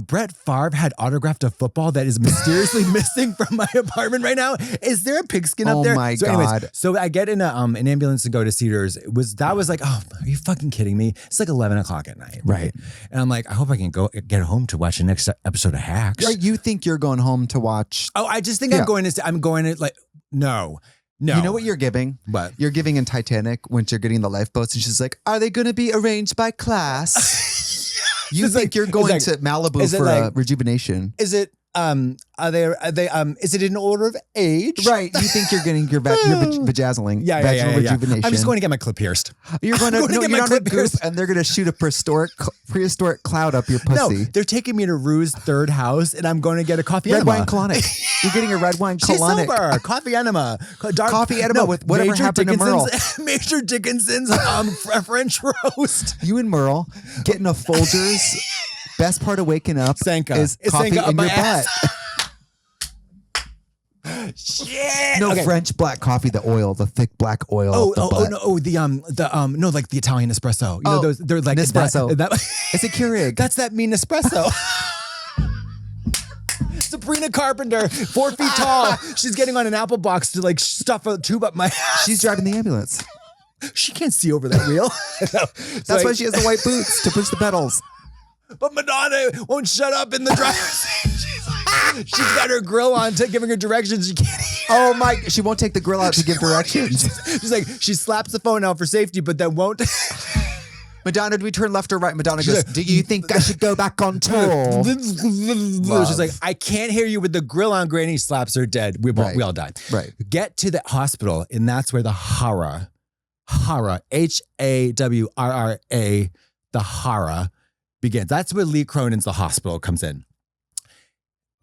Brett Favre had autographed a football that is mysteriously missing from my apartment right now. Is there a pigskin up there? Oh my God. So I get in an ambulance to go to Cedars. That was like, oh, are you fucking kidding me? It's like 11 o'clock at night. Right. And I'm like, I hope I can get home to watch the next episode of Hacks. Right, you think you're going home to watch? Oh, I just think I'm going to like, no. You know what you're giving? What? You're giving in Titanic when you're getting the lifeboats and she's like, are they going to be arranged by class? You think you're going to Malibu for rejuvenation. Is it is it in order of age? Right. You think you're getting your vajazzling. Vaginal rejuvenation. I'm just going to get my clip pierced. You're going to get my clip pierced and they're going to shoot a prehistoric cloud up your pussy. No, they're taking me to Rue's third house and I'm going to get a coffee enema. Red wine colonic. You're getting a red wine colonic. She's sober. Coffee enema. Coffee enema with whatever happened to Merle. Major Dickinson's French roast. You and Merle getting a Folgers. Best part of waking up is coffee in your butt. Shit. No French black coffee, the oil, the thick black oil. No, like the Italian espresso. You know those? They're like Nespresso. It's a Keurig. That's that mean espresso. Sabrina Carpenter, 4 feet tall. She's getting on an apple box to like stuff a tube up my ass. She's driving the ambulance. She can't see over that wheel. That's why she has the white boots to push the pedals. But Madonna won't shut up in the driver's seat. She's got her grill on, giving her directions. She can't. Oh my! She won't take the grill out to give directions. She's like, she slaps the phone out for safety, but then won't. Madonna, do we turn left or right? Madonna goes, do you think I should go back on tour? She's like, I can't hear you with the grill on, Granny. Slaps her dead. We all die. Right. Get to the hospital, and that's where the horror, HAWRA, the horror begins. That's where Lee Cronin's The Hospital comes in.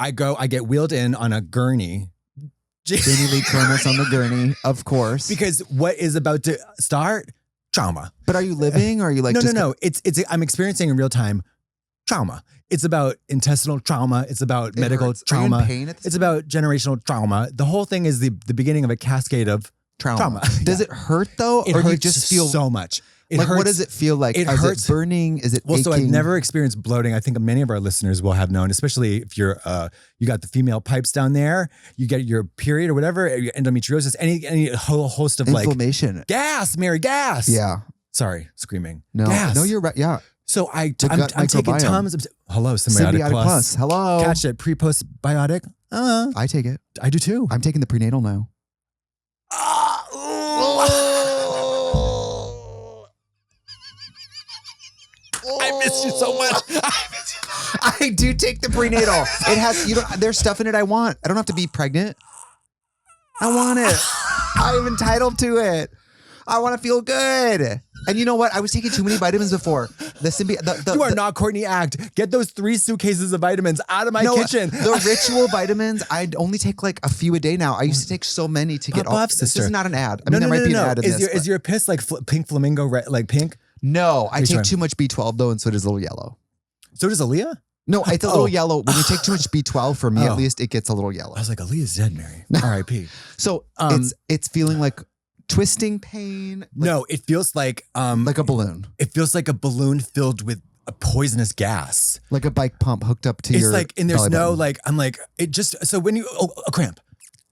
I get wheeled in on a gurney. Jamie Lee Curtis on the gurney, of course. Because what is about to start? Trauma. But are you living or are you like No. I'm experiencing in real time trauma. It's about intestinal trauma. It's about medical trauma. Are you in pain it's about generational trauma. The whole thing is the beginning of a cascade of trauma. Does it hurt though? It hurts, you just feel so much. It hurts. What does it feel like? It hurts. Is it burning? Is it aching? So I've never experienced bloating. I think many of our listeners will have known, especially if you're you got the female pipes down there, you get your period or whatever, your endometriosis, any whole host of inflammation. Gas, Mary, gas. Yeah. Sorry, screaming. No, gas. No, you're right. Yeah. So I'm taking Tums. Hello, Symbiotic Plus. Hello. Catch it. Pre-postbiotic. I take it. I do too. I'm taking the prenatal now. I miss you so much. I do take the prenatal. It has, there's stuff in it I want. I don't have to be pregnant. I want it. I'm entitled to it. I want to feel good. And you know what? I was taking too many vitamins before. You are not Courtney Act. Get those 3 suitcases of vitamins out of my kitchen. The ritual vitamins, I only take like a few a day now. I used to take so many to get off. This is not an ad. I mean, there might be an ad in this. Is your piss like pink flamingo, red, like pink? No, I take too much B12 though, and so does a little yellow. So does Aaliyah? No, it's a little yellow. When you take too much B12, for me at least, it gets a little yellow. I was like, Aaliyah's dead, Mary. R.I.P. So it's feeling like twisting pain. No, it feels like a balloon. It feels like a balloon filled with a poisonous gas. Like a bike pump hooked up to your. It's like, and there's belly no button. like, I'm like, it just. So when you a cramp.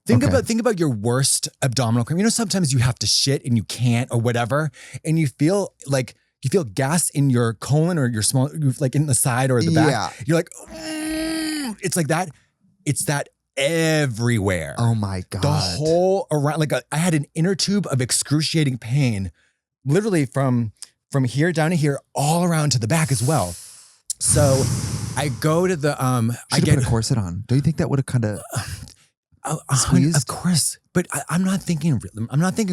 Think about your worst abdominal cramp. You know, sometimes you have to shit and you can't or whatever, and you feel gas in your colon or your small, like in the side or the back. Yeah. You're like, it's like that. It's that everywhere. Oh my God. The whole around, like I had an inner tube of excruciating pain, literally from here down to here, all around to the back as well. So I go to the I get put a corset on. Don't you think that would have kind of squeezed? Of course, but I'm not thinking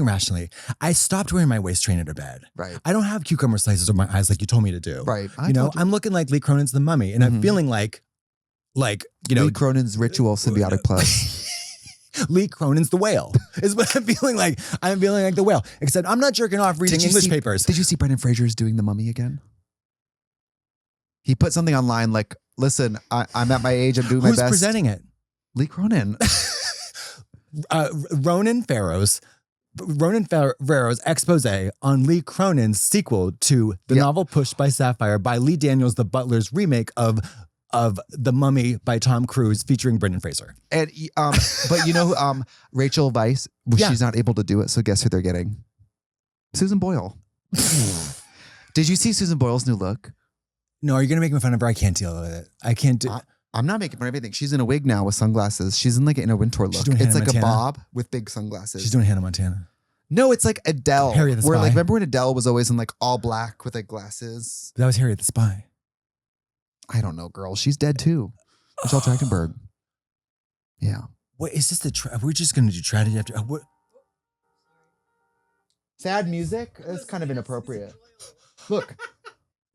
rationally. I stopped wearing my waist trainer to bed. Right. I don't have cucumber slices over my eyes like you told me to do. Right. I'm looking like Lee Cronin's The Mummy, and I'm feeling like Lee Cronin's Ritual Symbiotic Plus. Lee Cronin's The Whale is what I'm feeling like. I'm feeling like the whale, except I'm not jerking off reading English papers. Did you see Brendan Fraser's doing The Mummy again? He put something online like, listen, I'm at my age, I'm doing my best. Who's presenting it? Lee Cronin. Ronan Farrow's expose on Lee Cronin's sequel to the novel Pushed by Sapphire by Lee Daniels, the Butler's remake of The Mummy by Tom Cruise featuring Brendan Fraser. And but you know who, Rachel Weisz, she's not able to do it, so guess who they're getting? Susan Boyle. Did you see Susan Boyle's new look? No, are you going to make me fun of her? I can't deal with it. I can't do I'm not making fun of anything. She's in a wig now with sunglasses. She's in like in a winter look. It's like a bob with big sunglasses. She's doing Hannah Montana. No, it's like Adele. Harriet the Spy. Where like, remember when Adele was always in like all black with like glasses? That was Harriet the Spy. I don't know, girl. She's dead too. Michelle Trachtenberg. Yeah. What is this? We're just going to do tragedy after. What? Sad music? That's kind of inappropriate. Look,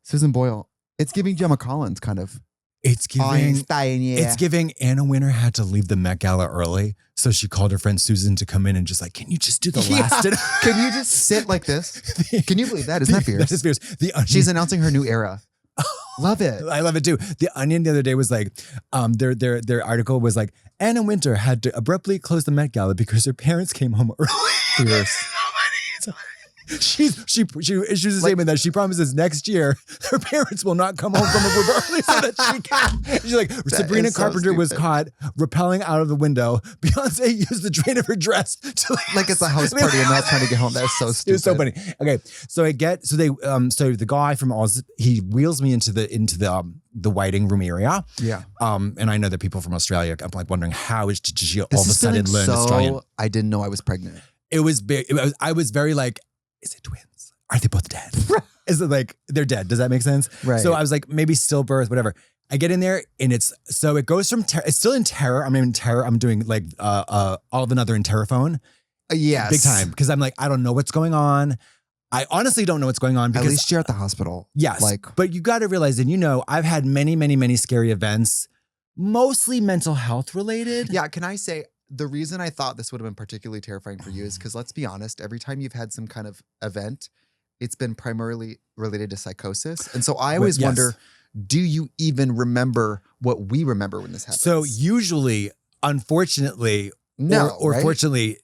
Susan Boyle. It's giving Gemma Collins kind of. It's giving Einstein, yeah. It's giving Anna Wintour had to leave the Met Gala early, so she called her friend Susan to come in and just like, can you just do the last? Can you just sit like this? Can you believe that? Isn't that fierce? That is fierce. She's announcing her new era. Love it. I love it too. The Onion the other day was like, their article was like, Anna Wintour had to abruptly close the Met Gala because her parents came home early. Fierce. She issues a statement that she promises next year her parents will not come home from a early so that she can. She's like, Sabrina Carpenter was caught rappelling out of the window. Beyonce used the drain of her dress to like it's a house party and not trying to get home. That's so stupid. It was so funny. Okay, so the guy from Oz, he wheels me into the waiting room area. Yeah. And I know that people from Australia, I'm like wondering how did she all of a sudden learn Australian? I didn't know I was pregnant. It was big. I was very like, is it twins? Are they both dead? Is it like they're dead? Does that make sense? Right. So I was like, maybe stillbirth, whatever. I get in there and it goes from it's still in terror. I'm in terror. I'm doing like all of another in terraphone. Yes. Big time. Because I'm like, I don't know what's going on. I honestly don't know what's going on. Because at least you're at the hospital. Yes. But you got to realize, and I've had many, many, many scary events, mostly mental health related. Yeah. Can I say, the reason I thought this would have been particularly terrifying for you is because, let's be honest, every time you've had some kind of event, it's been primarily related to psychosis. And so I always wonder, do you even remember what we remember when this happens? So usually, unfortunately, or right? Fortunately,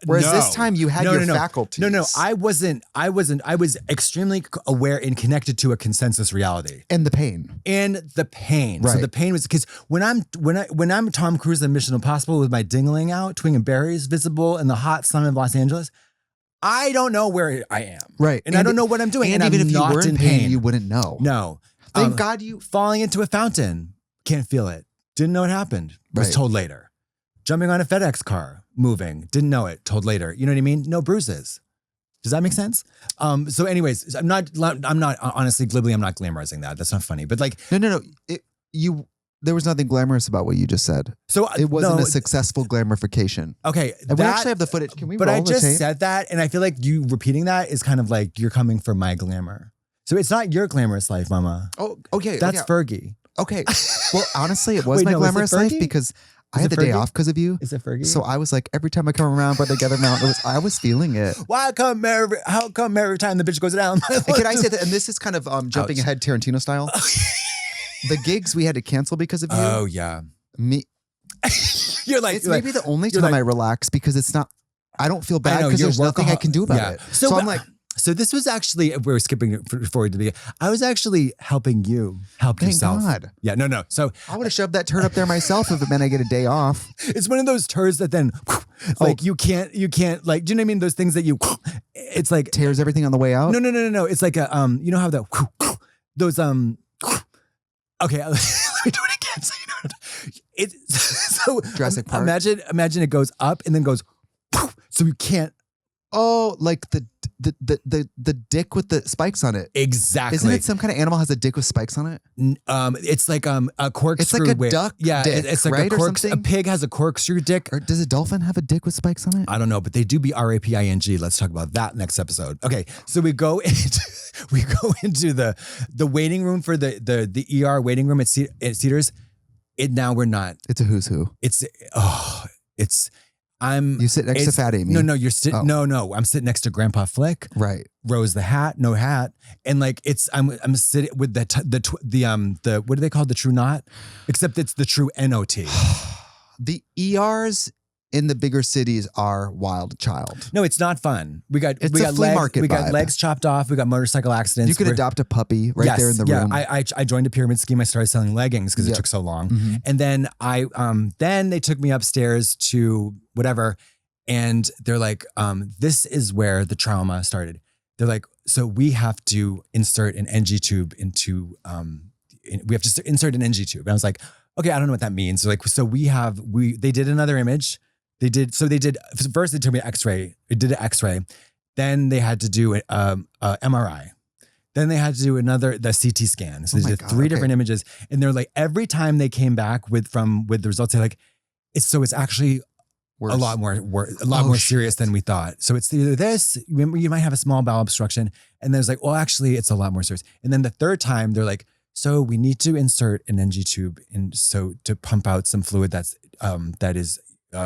whereas this time you had your faculties. No, I wasn't. I was extremely aware and connected to a consensus reality. And the pain. Right. So the pain was because when I'm Tom Cruise in Mission Impossible with my dingling out, twinging berries visible in the hot sun of Los Angeles, I don't know where I am. Right. And I don't know what I'm doing. And even I'm if you not were in pain, you wouldn't know. No. Thank God you falling into a fountain. Can't feel it. Didn't know what happened. Was told later. Jumping on a FedEx car, moving, didn't know it, told later. You know what I mean? No bruises. Does that make sense? So anyways, I'm not honestly glibly, I'm not glamorizing that. That's not funny. But like, no. You There was nothing glamorous about what you just said. So it wasn't a successful glamorification. Okay. And we actually have the footage. Can we roll the tape? But I just said that, and I feel like you repeating that is kind of like you're coming for my glamour. So it's not your glamorous life, Mama. Oh, okay. That's Fergie. Okay. Well, honestly, it was my glamorous life because I had the day off because of you. Is it Fergie? So I was like, every time I come around, Brother Together Mountain, I was feeling it. How come every time the bitch goes down? Can I say that? And this is kind of jumping ahead Tarantino style. The gigs we had to cancel because of you. Oh, yeah. It's maybe the only time I relax because it's not, I don't feel bad because there's nothing I can do about it. So I'm like, so this was actually, we're skipping forward to the beginning. I was actually helping you help yourself. Thank God. Yeah, no. So I would have shoved that turd up there myself if it meant I get a day off. It's one of those turds that then, like you can't, like, do you know what I mean? Those things that you, it's like. Tears everything on the way out? No. It's like a, you know how those, okay, let me do it again. So you know, it's so Jurassic Park. Imagine it goes up and then goes, so you can't. Oh, like the dick with the spikes on it. Exactly. Isn't it some kind of animal has a dick with spikes on it? It's like a corkscrew. It's like a duck. Yeah, dick, it's like right? a pig has a corkscrew dick. Or does a dolphin have a dick with spikes on it? I don't know, but they do be raping. Let's talk about that next episode. Okay, so we go into the waiting room for the ER waiting room at Cedars. Now we're not. It's a who's who. You sit next to Fat Amy. No, you're sitting. Oh. No. I'm sitting next to Grandpa Flick. Right. Rose the hat, no hat, and like I'm sitting with the what do they call the true knot? Except it's the true NOT. The ERs in the bigger cities are wild child. No, it's not fun. We got flea market. We got legs chopped off. We got motorcycle accidents. You could adopt a puppy there in the room. I joined a pyramid scheme. I started selling leggings because it took so long, and then then they took me upstairs to whatever, and they're like, this is where the trauma started. They're like, so we have to insert an NG tube into we have to insert an NG tube. And I was like, okay, I don't know what that means. So they did another image. They did first they took me X-ray. It did an X-ray. Then they had to do a MRI. Then they had to do the CT scan. So they did three different images. And they're like, every time they came back with the results, they're like, it's actually worse. a lot more serious than we thought. So it's either this, you might have a small bowel obstruction. And then it's like, well, actually it's a lot more serious. And then the third time they're like, so we need to insert an NG tube to pump out some fluid that is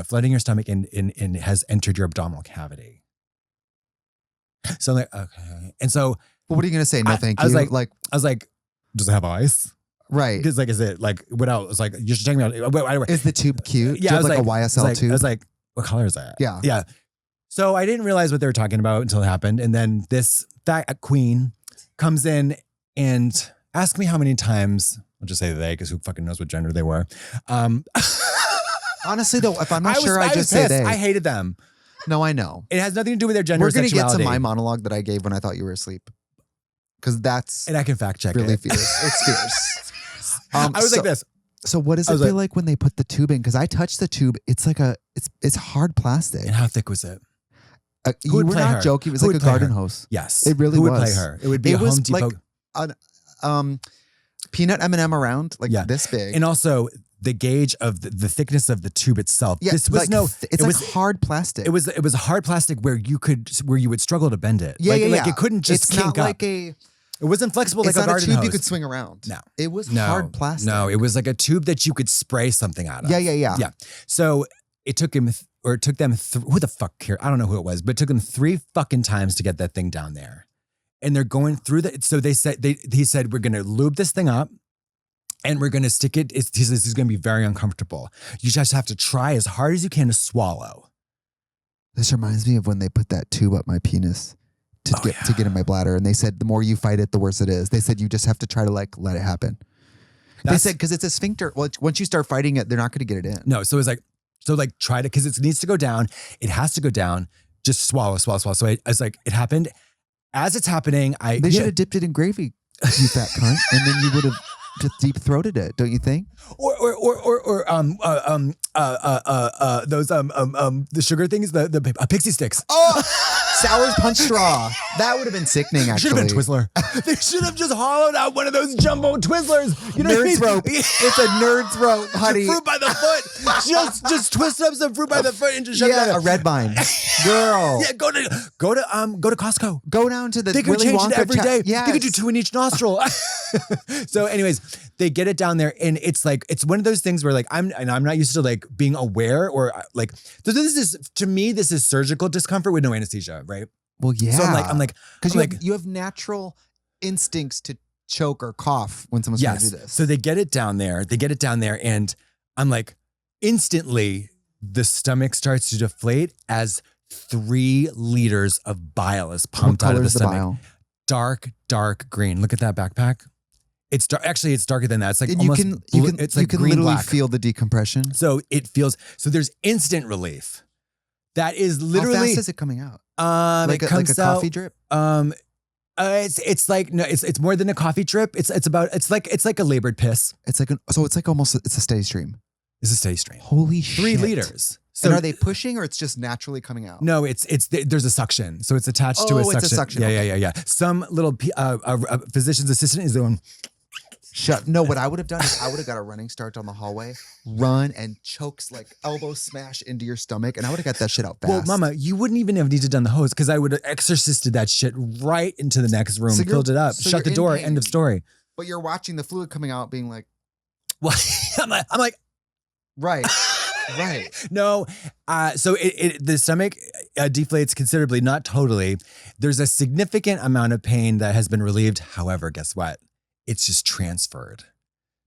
flooding your stomach and has entered your abdominal cavity. So I'm like, okay. And so, but what are you going to say? No, thank you. I was like, does it have eyes? Right. Because like, is it like, what else? Like, you should check me out. Is the tube cute? Yeah. Do you have like a YSL tube? I was like, what color is that? Yeah. Yeah. So I didn't realize what they were talking about until it happened. And then this fat queen comes in and asks me how many times, I'll just say they, because who fucking knows what gender they were. Honestly, though, if I'm not sure, I just say they. I hated them. No, I know. It has nothing to do with their gender. We're going to get to my monologue that I gave when I thought you were asleep. Because that's... And I can fact check really it. Fierce. It's fierce. I was like this. So what does it feel like when they put the tube in? Because I touched the tube. It's like it's hard plastic. And how thick was it? You were not joking. It was like a garden hose. Yes. It really was. Who would play her? It would be a Home Depot. Like peanut M&M around, like this big. And also... the gauge of the thickness of the tube itself. Yeah, this was it's like hard plastic. It was a hard plastic where you would struggle to bend it. Yeah, like it couldn't just kink up. It wasn't flexible like a garden hose. It's not a tube you could swing around. No. It was hard plastic. No, it was like a tube that you could spray something out of. Yeah. So it took them, who the fuck care? I don't know who it was, but it took them 3 fucking times to get that thing down there. And they're going through so he said, we're going to lube this thing up. And we're going to stick it. He says this is going to be very uncomfortable. You just have to try as hard as you can to swallow. This reminds me of when they put that tube up my penis to get in my bladder. And they said, the more you fight it, the worse it is. They said, you just have to try to let it happen. They said, because it's a sphincter. Well, once you start fighting it, they're not going to get it in. No. So it's like, try to, because it needs to go down. It has to go down. Just swallow. So I was like, it happened. As it's happening, they should have dipped it in gravy, you fat cunt. And then you would have just deep throated it, don't you think? Or those the sugar things, the pixie sticks. Oh, Sour's Punch Straw. That would have been sickening, Should actually. have been Twizzler. They should have just hollowed out one of those jumbo Twizzlers. You know what I Nerd's mean? rope. It's a nerd's rope, honey. Fruit by the foot. Just twist up some fruit by the foot and just shove it Yeah, down. a red vine. Girl. Yeah, go to Costco. Go down to the They can Willy change Wonka it every day. Yes. They can do 2 in each nostril. So, anyways, they get it down there, and it's like it's one of those things where like I'm not used to like being aware or like. So this is to me this is surgical discomfort with no anesthesia, right? Well, yeah. So I'm like because I'm you have natural instincts to choke or cough when someone's trying to do this. So they get it down there. And I'm like, instantly the stomach starts to deflate as 3 liters of bile is pumped out of the stomach. Bile? Dark green. Look at that backpack. It's dark. Actually, it's darker than that. It's like And almost. you can green literally black. feel the decompression. So it feels. So there's instant relief. That is literally. How fast is it coming out? It comes like a out, coffee drip. It's like no, it's more than a coffee drip. It's like a labored piss. It's like it's a steady stream. It's a steady stream. Holy shit! 3 liters. So and are they pushing or it's just naturally coming out? No, there's a suction, so it's attached to a suction. It's a suction. Yeah. Some little physician's assistant is doing. Shut. No, what I would have done is I would have got a running start down the hallway, run and chokes like elbow smash into your stomach, and I would have got that shit out fast. Well, Mama, you wouldn't even have needed to done the hose because I would have exorcisted that shit right into the next room, filled it up, shut the door, end of story. But you're watching the fluid coming out, being like, Well, I'm like, right. Right. No, so the stomach deflates considerably, not totally. There's a significant amount of pain that has been relieved. However, guess what? It's just transferred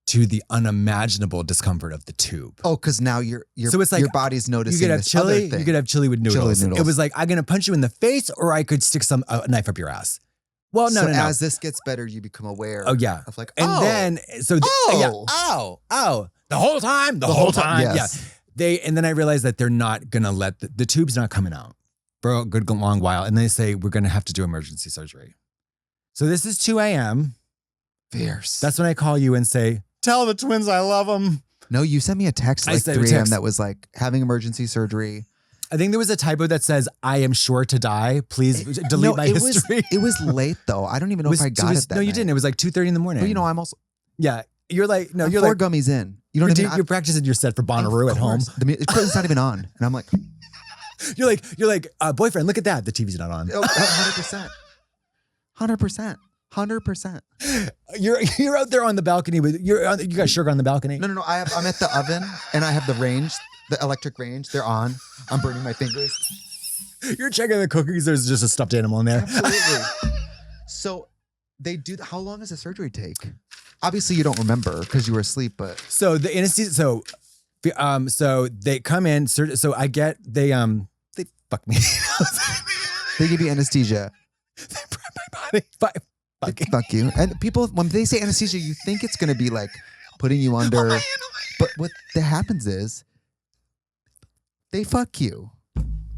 to the unimaginable discomfort of the tube. Oh, because now so it's like your body's noticing. You could have this chili. other thing. You could have chili with noodles. Chili noodles. It was like I'm gonna punch you in the face, or I could stick a knife up your ass. Well, no. As this gets better, you become aware. Oh yeah. Of like, then the whole time. Yes. Yeah. And then I realized that they're not gonna let the tube's not coming out for a good long while, and they say we're gonna have to do emergency surgery. So this is 2 a.m. Fierce. That's when I call you and say, "Tell the twins I love them." No, you sent me a text like 3 a.m. that was like having emergency surgery. I think there was a typo that says, "I am sure to die. Please delete my history." It was late though. I don't even know if I got it that No, you night. didn't. It was like 2:30 in the morning. Well, I'm also. Yeah. You're like, no, I'm you're 4 like gummies in. You know what I mean? You're practicing your set for Bonnaroo at home. It's not even on. And I'm like, You're like, boyfriend, look at that. The TV's not on. 100%. 100%. You're out there on the balcony with you got sugar on the balcony. No. I'm at the oven and I have the range, the electric range. They're on. I'm burning my fingers. You're checking the cookies. There's just a stuffed animal in there. Absolutely. So they do. How long does the surgery take? Obviously, you don't remember because you were asleep. But so the anesthesia. So they come in. So I get they fuck me. They give you anesthesia. They prep my body. Fuck you. And people, when they say anesthesia, you think it's going to be like putting you under. But what that happens is they fuck you.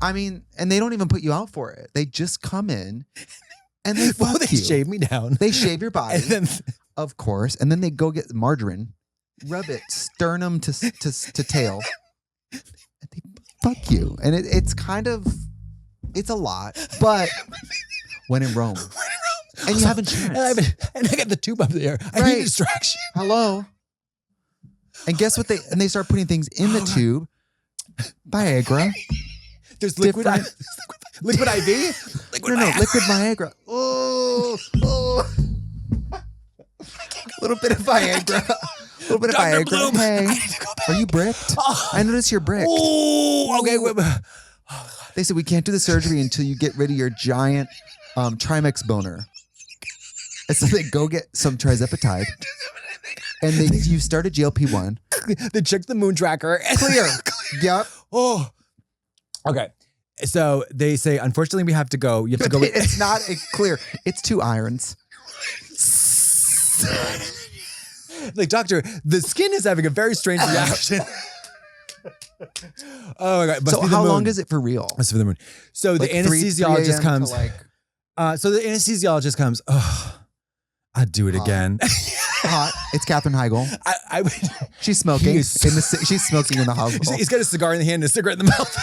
I mean, and they don't even put you out for it. They just come in and they fuck they you. shave me down. They shave your body, And then, of course, and then they go get margarine, rub it sternum to tail, and they fuck you. And it's kind of, it's a lot, but when in Rome. And you have insurance. And I got the tube up there. I need distraction. Hello. And guess what they start putting things in the tube. Viagra. There's liquid IV. Liquid liquid Viagra. Oh. A little bit of Viagra. A little bit of Dr. Viagra. Bloom, Hey, I need to go back. are you bricked? I notice you're bricked. Oh, okay. Wait. They said we can't do the surgery until you get rid of your giant Trimex boner. And so they go get some trizepatide. And you start a GLP-1. They check the moon tracker. Clear. Yep. Oh. Okay. So they say, unfortunately, we have to go. You have to go. It's not clear. It's 2 irons. Like, doctor, the skin is having a very strange reaction. Oh my God. Must So be the how moon. long is it for real? Must be the moon. So Like the 3 anesthesiologist a.m. comes. to like, So the anesthesiologist comes. Oh, I'd do it again. hot. It's Katherine Heigl. I would. She's smoking. So- She's smoking in the hospital. He's got a cigar in the hand and a cigarette in the mouth.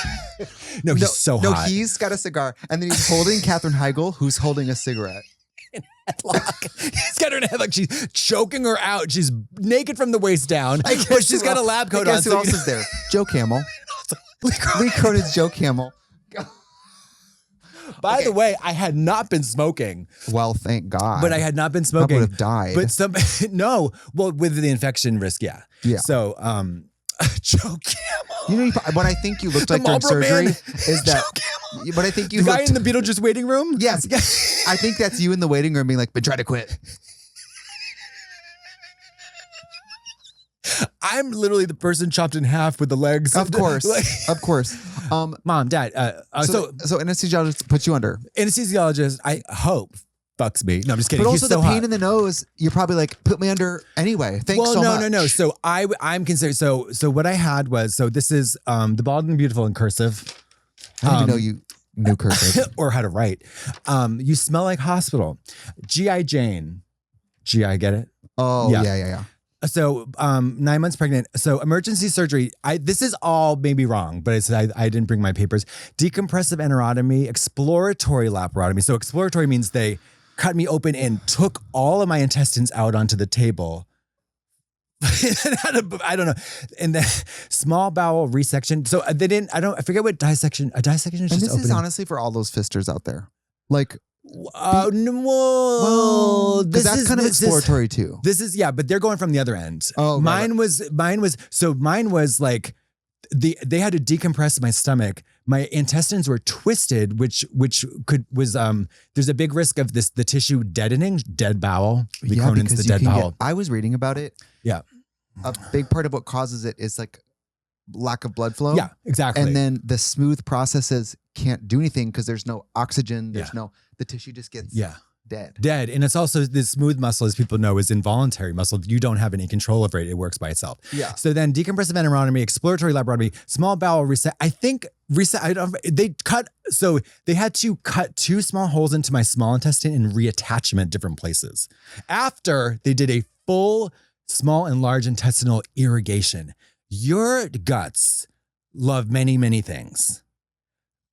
No, he's so hot. No, he's got a cigar. And then he's holding Katherine Heigl, who's holding a cigarette. He's got her in a headlock. She's choking her out. She's naked from the waist down. But she's got a lab coat on. Guess who else is there? Joe Camel. Lee Cronin's Joe Camel. By the way, I had not been smoking. Well, thank God. But I had not been smoking. I would have died. But no. Well, with the infection risk, yeah. Yeah. So, Joe Camel. You know what I think you looked like during surgery is that. But I think you the guy in the Beetlejuice waiting room. Yes. I think that's you in the waiting room being like, but try to quit. I'm literally the person chopped in half with the legs. Of course. Of course. Mom, Dad. So anesthesiologist puts you under. Anesthesiologist, I hope, fucks me. No, I'm just kidding. But also He's so the pain hot. in the nose, you're probably like, put me under anyway. Thanks so much. No. So I'm considered. So what I had was, so this is the Bald and Beautiful in cursive. I didn't even know you knew cursive. Or how to write. You smell like hospital. G.I. Jane. G.I. get it? Oh, yeah. So 9 months pregnant. So emergency surgery. This is all maybe wrong, but I didn't bring my papers. Decompressive enterotomy, exploratory laparotomy. So exploratory means they cut me open and took all of my intestines out onto the table. I don't know. And then small bowel resection. So they didn't, I forget what dissection, a dissection is and just this opening. is honestly for all those fisters out there. Like, no, that's kind of exploratory too. This is, but they're going from the other end. Oh, mine was like, they had to decompress my stomach. My intestines were twisted, which was there's a big risk of the tissue deadening, dead bowel. Cronin's the dead bowel. I was reading about it. Yeah. A big part of what causes it is like lack of blood flow. Yeah, exactly. And then the smooth processes can't do anything because there's no oxygen. There's the tissue just gets dead. And it's also the smooth muscle, as people know, is involuntary muscle. You don't have any control over it. It works by itself. Yeah. So then decompressive enterotomy, exploratory laparotomy, small bowel reset. They had to cut 2 small holes into my small intestine and reattach them at different places. After they did a full small and large intestinal irrigation. Your guts love many, many things.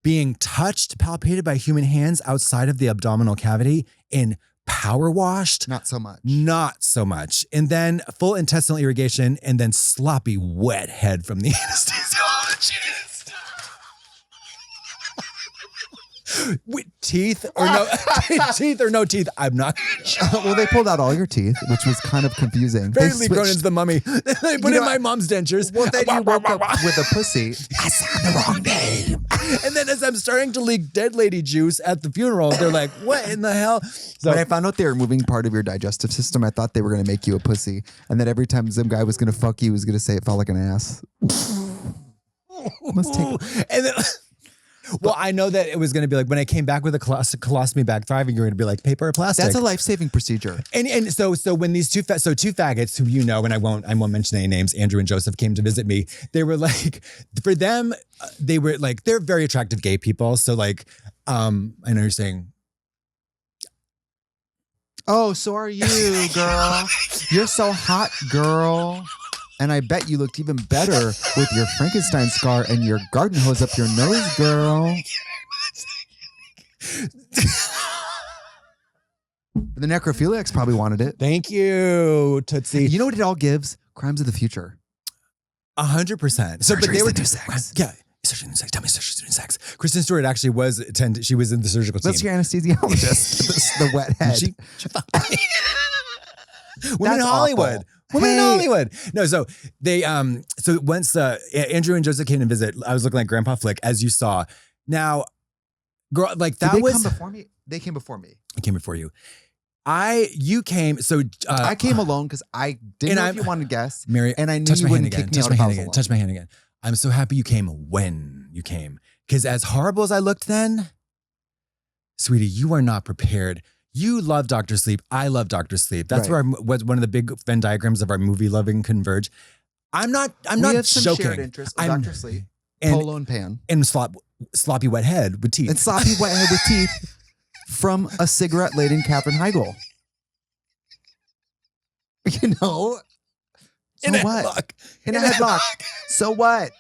Being touched, palpated by human hands outside of the abdominal cavity and power washed. Not so much. Not so much. And then full intestinal irrigation and then sloppy wet head from the anesthesiologist. With teeth or no teeth or no teeth, I'm not sure. Well, they pulled out all your teeth, which was kind of confusing. Very Lee Cronin's The Mummy. They put in my mom's dentures. Well, then you woke up with a pussy. I said the wrong name. And then as I'm starting to leak dead lady juice at the funeral, they're like, what in the hell? So when I found out they were removing part of your digestive system, I thought they were going to make you a pussy. And that every time some guy was going to fuck you, he was going to say it felt like an ass. Let's take and then... Well, I know that it was going to be like when I came back with a colostomy bag thriving, you're going to be like paper or plastic. That's a life-saving procedure. And so when these two faggots who you know, and I won't mention any names, Andrew and Joseph came to visit me. They were like, for them, they were like, they're very attractive gay people. So like, I know you're saying, oh, so are you, girl. You're so hot, girl. And I bet you looked even better with your Frankenstein scar and your garden hose up your nose, girl. The necrophiliacs probably wanted it. Thank you, Tootsie. You know what it all gives? Crimes of the future. 100%. So, but they were sex. Yeah. Surgery doing sex. Tell me surgery's doing sex. Kristen Stewart actually she was in the surgical team. That's your anesthesiologist. The wet head. She Women in Hollywood. Women in Hollywood. No, so they so once Andrew and Joseph came to visit, I was looking like Grandpa Flick, as you saw. Now, girl, like that Did they come before me? They came before me. I came before you. You came. So I came alone because I didn't know if you wanted to guess, Mary, and I knew you wouldn't kick me out if I was alone. Touch my hand again. I'm so happy you came when you came, because as horrible as I looked then, sweetie, you are not prepared. You love Dr. Sleep. I love Dr. Sleep. That's where was one of the big Venn diagrams of our movie loving converge. I'm not we have some joking. Shared interest with Dr. Sleep, Polo and Pan, and sloppy wet head with teeth. And sloppy wet head with teeth from a cigarette laden Katherine Heigl. You know? So In a what? headlock. In a headlock. So what?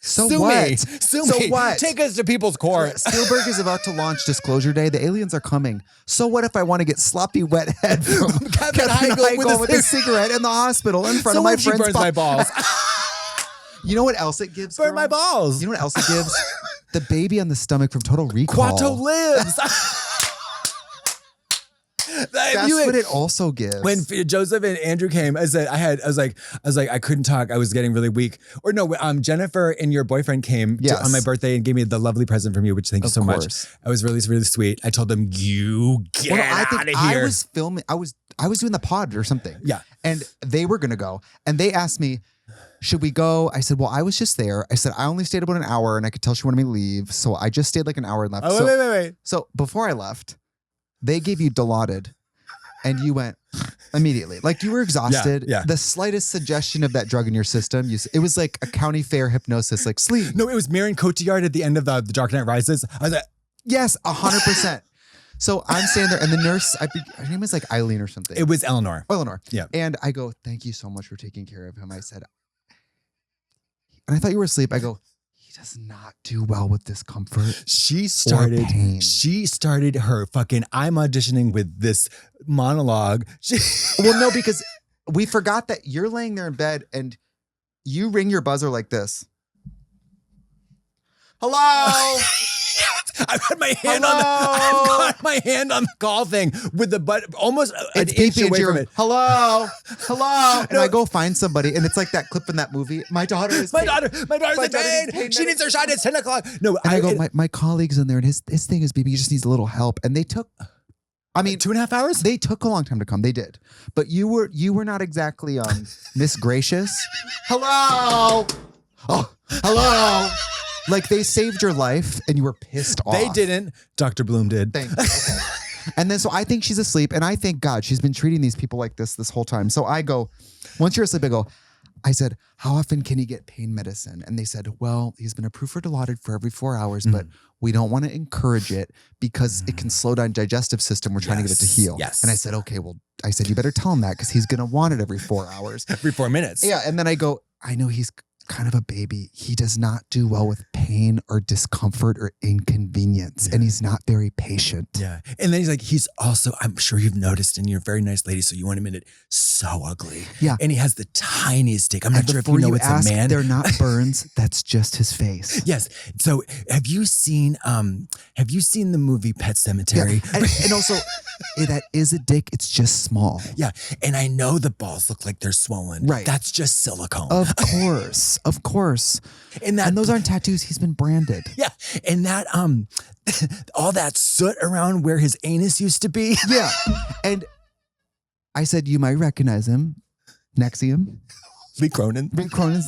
So Sue what? me. So me. what? Take us to people's court. Spielberg is about to launch Disclosure Day. The aliens are coming. So what if I want to get sloppy wet head from Kevin Heigl with a cigarette in the hospital in front of my friend's burns my balls. You know what else it gives? Burn my balls. You know what else it gives? The baby on the stomach from Total Recall. Quato lives. That's what it also gives. When Joseph and Andrew came, I was like, I couldn't talk. I was getting really weak. Or no, Jennifer and your boyfriend came on my birthday and gave me the lovely present from you, which thank you so much. I was really, really sweet. I told them, you get out of here. I was filming. I was doing the pod or something. Yeah. And they were going to go. And they asked me, should we go? I said, well, I was just there. I said, I only stayed about an hour and I could tell she wanted me to leave. So I just stayed like an hour and left. Oh, wait. So before I left, they gave you Dilaudid and you went immediately. Like you were exhausted. Yeah. The slightest suggestion of that drug in your system, it was like a county fair hypnosis, like sleep. No, it was Marion Cotillard at the end of the Dark Knight Rises. I was like, yes, 100%. So I'm standing there and the nurse, her name was like Eileen or something. It was Eleanor. Yeah. And I go, thank you so much for taking care of him. I said, and I thought you were asleep. I go, he does not do well with discomfort. She started her fucking, I'm auditioning with this monologue. Well, no, because we forgot that you're laying there in bed and you ring your buzzer like this. Hello. I've got my hand on the call thing with the butt almost an inch away from it. Hello. And I go find somebody and it's like that clip in that movie. My daughter's in pain. She needs her shot at 10 o'clock. No, and I go, my colleague's in there and his thing is baby, he just needs a little help. And they took 2.5 hours? They took a long time to come. They did. But you were not exactly Miss Gracious. Hello. Oh, hello. Like they saved your life and you were pissed off. They didn't. Dr. Bloom did. Thank you. Okay. And then so I think she's asleep and I think God, she's been treating these people like this whole time. So I go, once you're asleep, I said, how often can he get pain medicine? And they said, well, he's been approved for Dilaudid for every 4 hours, but we don't want to encourage it because it can slow down digestive system. We're trying to get it to heal. Yes. And I said, okay, well, you better tell him that because he's going to want it every 4 hours. Every 4 minutes. Yeah. And then I go, I know he's kind of a baby. He does not do well with pain or discomfort or inconvenience. And he's not very patient. Yeah. And then he's also, I'm sure you've noticed, and you're a very nice lady, so you want him in it, so ugly. Yeah. And he has the tiniest dick. I'm not sure if you know it's a man. They're not burns. That's just his face. Yes. So have you seen the movie Pet Sematary? Yeah. And also, that is a dick. It's just small. Yeah. And I know the balls look like they're swollen. Right. That's just silicone. Of course. Of course. And those aren't tattoos. He's been branded. Yeah. And that all that soot around where his anus used to be. Yeah. And I said, you might recognize him. Nexium. Lee Cronin's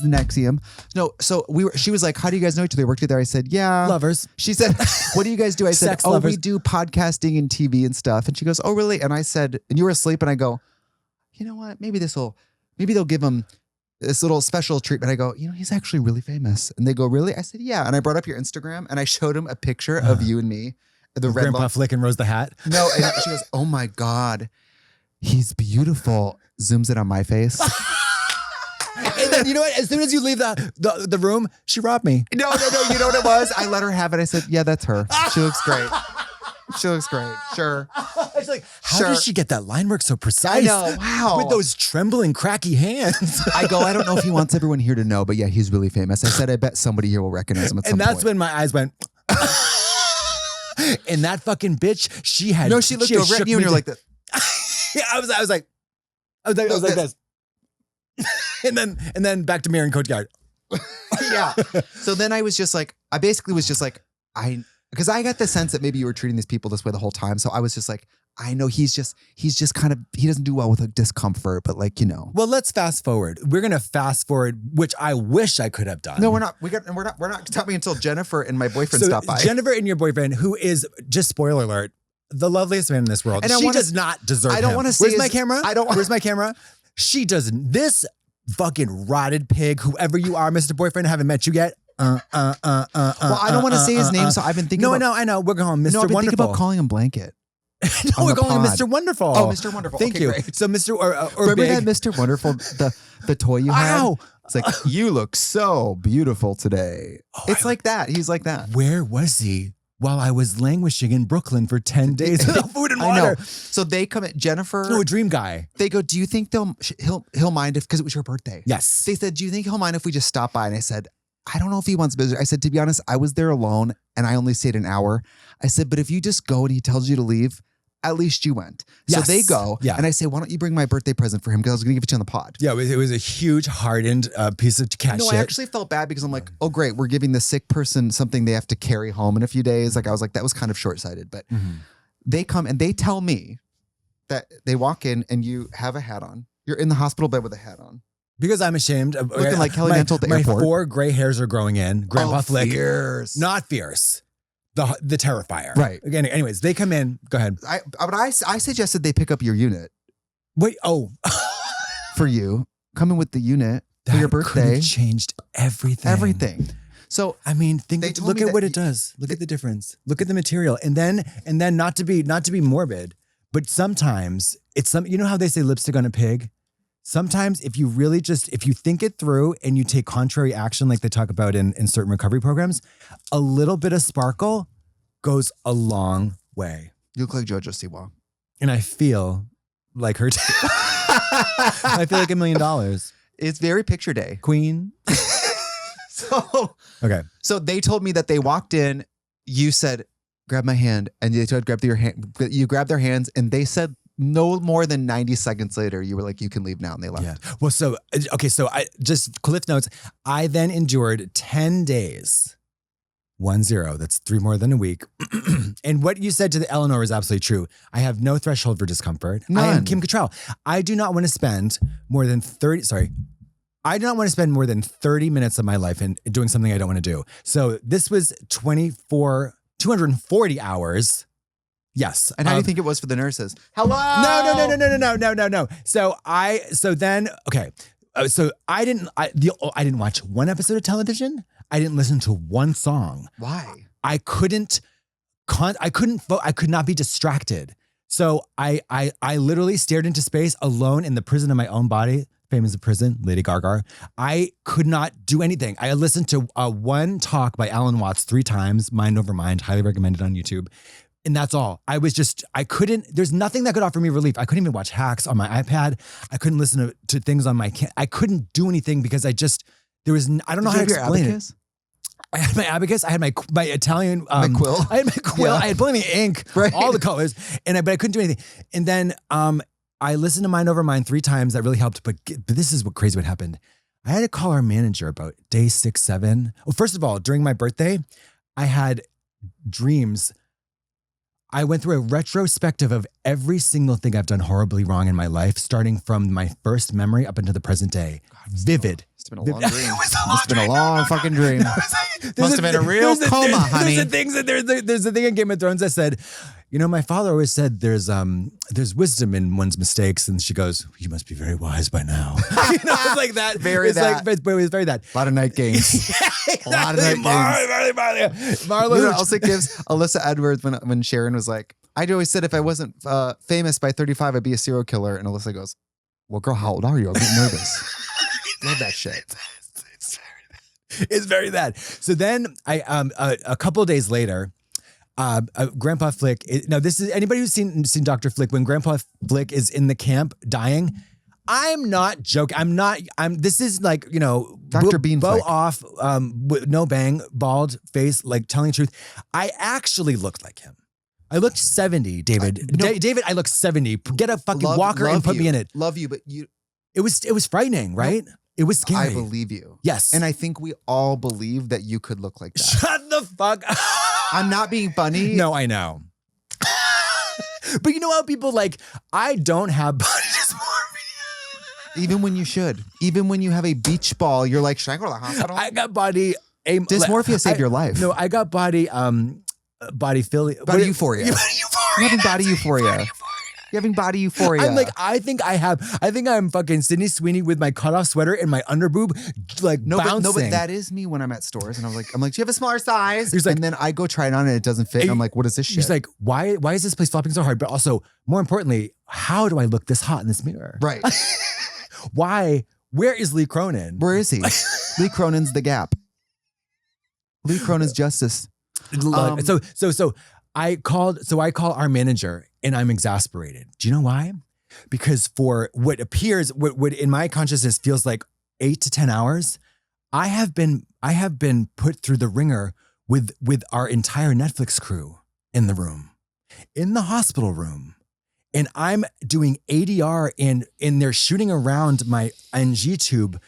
the Nexium. No, so she was like, how do you guys know each other? We worked together. I said, yeah. Lovers. She said, what do you guys do? I said, Sex lovers. We do podcasting and TV and stuff. And she goes, oh, really? And I said, and you were asleep. And I go, you know what? Maybe they'll give him this little special treatment. I go, he's actually really famous. And they go, really? I said, yeah. And I brought up your Instagram and I showed him a picture of you and me. The red Grandpa Flick and Rose the Hat. No, and she goes, oh my God, he's beautiful. Zooms it on my face. And then, you know what? As soon as you leave the room, she robbed me. No. You know what it was? I let her have it. I said, yeah, that's her. She looks great. Sure. It's like, how does she get that line work so precise? I know. Wow. With those trembling, cracky hands. I don't know if he wants everyone here to know, but yeah, he's really famous. I said, I bet somebody here will recognize him at some point. And that's when my eyes went. And that fucking bitch, she looked over at you and you're like this. Yeah, I was like this. and then back to Marion Cotillard. Yeah. So then I was just like, because I got the sense that maybe you were treating these people this way the whole time. So I was just like, I know he doesn't do well with like discomfort, but Well, let's fast forward. We're going to fast forward, which I wish I could have done. No, we're not. We're not stopping until Jennifer and my boyfriend stop by. Jennifer and your boyfriend, who is, just spoiler alert, the loveliest man in this world. And she does not deserve him. I don't want to say Where's my camera? Where's my camera? She doesn't. This fucking rotted pig, whoever you are, Mr. Boyfriend, I haven't met you yet. Well, I don't want to say his name, so I've been thinking I know. We're going Mr. No, I've been Wonderful. thinking about calling him Blanket. No, we're calling him Mr. Wonderful. Oh, Mr. Wonderful. Thank Okay, you. Great. So Mr. or Remember Big. that Mr. Wonderful, the toy you had? Ow! It's like, you look so beautiful today. It's like that. He's like that. Where was he while I was languishing in Brooklyn for 10 days without food and I water? know. So they come at Jennifer. No, a dream guy. They go, do you think he'll mind if, because it was your birthday. Yes. They said, do you think he'll mind if we just stop by? And I said, I don't know if he wants business. I said, to be honest, I was there alone and I only stayed an hour. I said, but if you just go and he tells you to leave, at least you went. Yes. So they go. Yeah. And I say, why don't you bring my birthday present for him? Because I was going to give it to you on the pod. Yeah, it was a huge hardened piece of cat No, shit. I actually felt bad because I'm like, oh, great. We're giving the sick person something they have to carry home in a few days. Like, I was like, that was kind of short-sighted. But they come and they tell me that they walk in and you have a hat on. You're in the hospital bed with a hat on. Because I'm ashamed of Looking like Kelly Mantle at the airport. My 4 gray hairs are growing in. Grandpa Flick. Fierce. Not fierce. The Terrifier. Right. Again, anyways, they come in. Go ahead. I suggested they pick up your unit Wait, oh. for you. Come in with the unit for your That could birthday. have changed everything. Everything. So I mean, They told look me at that what it does. Look at the difference. Look at the material. And then not to be morbid, but sometimes it's you know how they say lipstick on a pig? Sometimes if you think it through and you take contrary action like they talk about in certain recovery programs, a little bit of sparkle goes a long way. you look like JoJo Siwa. And I feel like her. I feel like $1 million. It's very picture day. Queen. Okay. So they told me that they walked in. You said, grab my hand. And they told grab your hand. You grabbed their hands and they said no more than 90 seconds later, you were like, you can leave now. And they left. Yeah. Well, so I just Cliff Notes. I then endured 10 days. 10. That's 3 more than a week. And what you said to the Eleanor is absolutely true. I have no threshold for discomfort. None. I am Kim Cattrall. I do not want to spend more than 30 minutes of my life in doing something I don't want to do. So this was 240 hours. Yes. And how do you think it was for the nurses? Hello. No. So I didn't watch one episode of television. I didn't listen to one song. Why? I could not be distracted. So I literally stared into space alone in the prison of my own body. Famous prison, Lady Gaga. I could not do anything. I listened to one talk by Alan Watts 3 times, Mind Over Mind, highly recommended on YouTube. And that's all. There's nothing that could offer me relief. I couldn't even watch Hacks on my iPad. I couldn't listen to things on my, I couldn't do anything because I don't know how to explain it. I had my abacus. I had my Italian my quill. I had my quill. Yeah. I had plenty of ink, Right. all the colors, but I couldn't do anything. And then I listened to Mind Over Mind 3 times. That really helped. But this is what happened. I had to call our manager about day 6, 7. Well, first of all, during my birthday, I had dreams. I went through a retrospective of every single thing I've done horribly wrong in my life, starting from my first memory up until the present day. Vivid. It's been a long dream. It It's been a long fucking dream. Must have been a real coma, honey. There's a thing in Game of Thrones that said, my father always said there's wisdom in one's mistakes, and she goes, "You must be very wise by now." It's like that. But it was very that. A lot of night games. A lot of night games. Marla also gives Alyssa Edwards when Sharon was like, I'd always said if I wasn't famous by 35, I'd be a serial killer. And Alyssa goes, well, girl, how old are you? I'm getting nervous. Love that shit. It's very that. So then a couple of days later, Grandpa Flick. This is anybody who's seen Dr. Flick. When Grandpa Flick is in the camp dying, I'm not joking. This is like Dr. Bean bow Flick. off, with no bang, bald face, like telling the truth. I actually looked like him. I looked 70, David. David, I look 70. Get a fucking walker and put me in it. Love you, but you. It was frightening, right? It was scary. I believe you. Yes. And I think we all believe that you could look like that. Shut the fuck up. I'm not being funny. No, I know. But you know how people I don't have body dysmorphia. Even when you should. Even when you have a beach ball, you're like, should I go to the hospital? I got body... Dysmorphia saved your life. No, I got body... Body euphoria. You're having body euphoria. You're having body euphoria. I'm like, I think I'm fucking Sydney Sweeney with my cutoff sweater and my underboob, like bouncing. But that is me when I'm at stores, and I'm like, do you have a smaller size? He's like, and then I go try it on and it doesn't fit. And I'm like, what is this shit? He's like, why is this place flopping so hard? But also, more importantly, how do I look this hot in this mirror? Right. Why? Where is Lee Cronin? Where is he? Lee Cronin's the Gap. Lee Cronin's Justice. So I call our manager and I'm exasperated. Do you know why? Because for what appears, what in my consciousness feels like 8 to 10 hours, I have been put through the ringer with our entire Netflix crew in the room, in the hospital room. And I'm doing ADR and they're shooting around my NG tube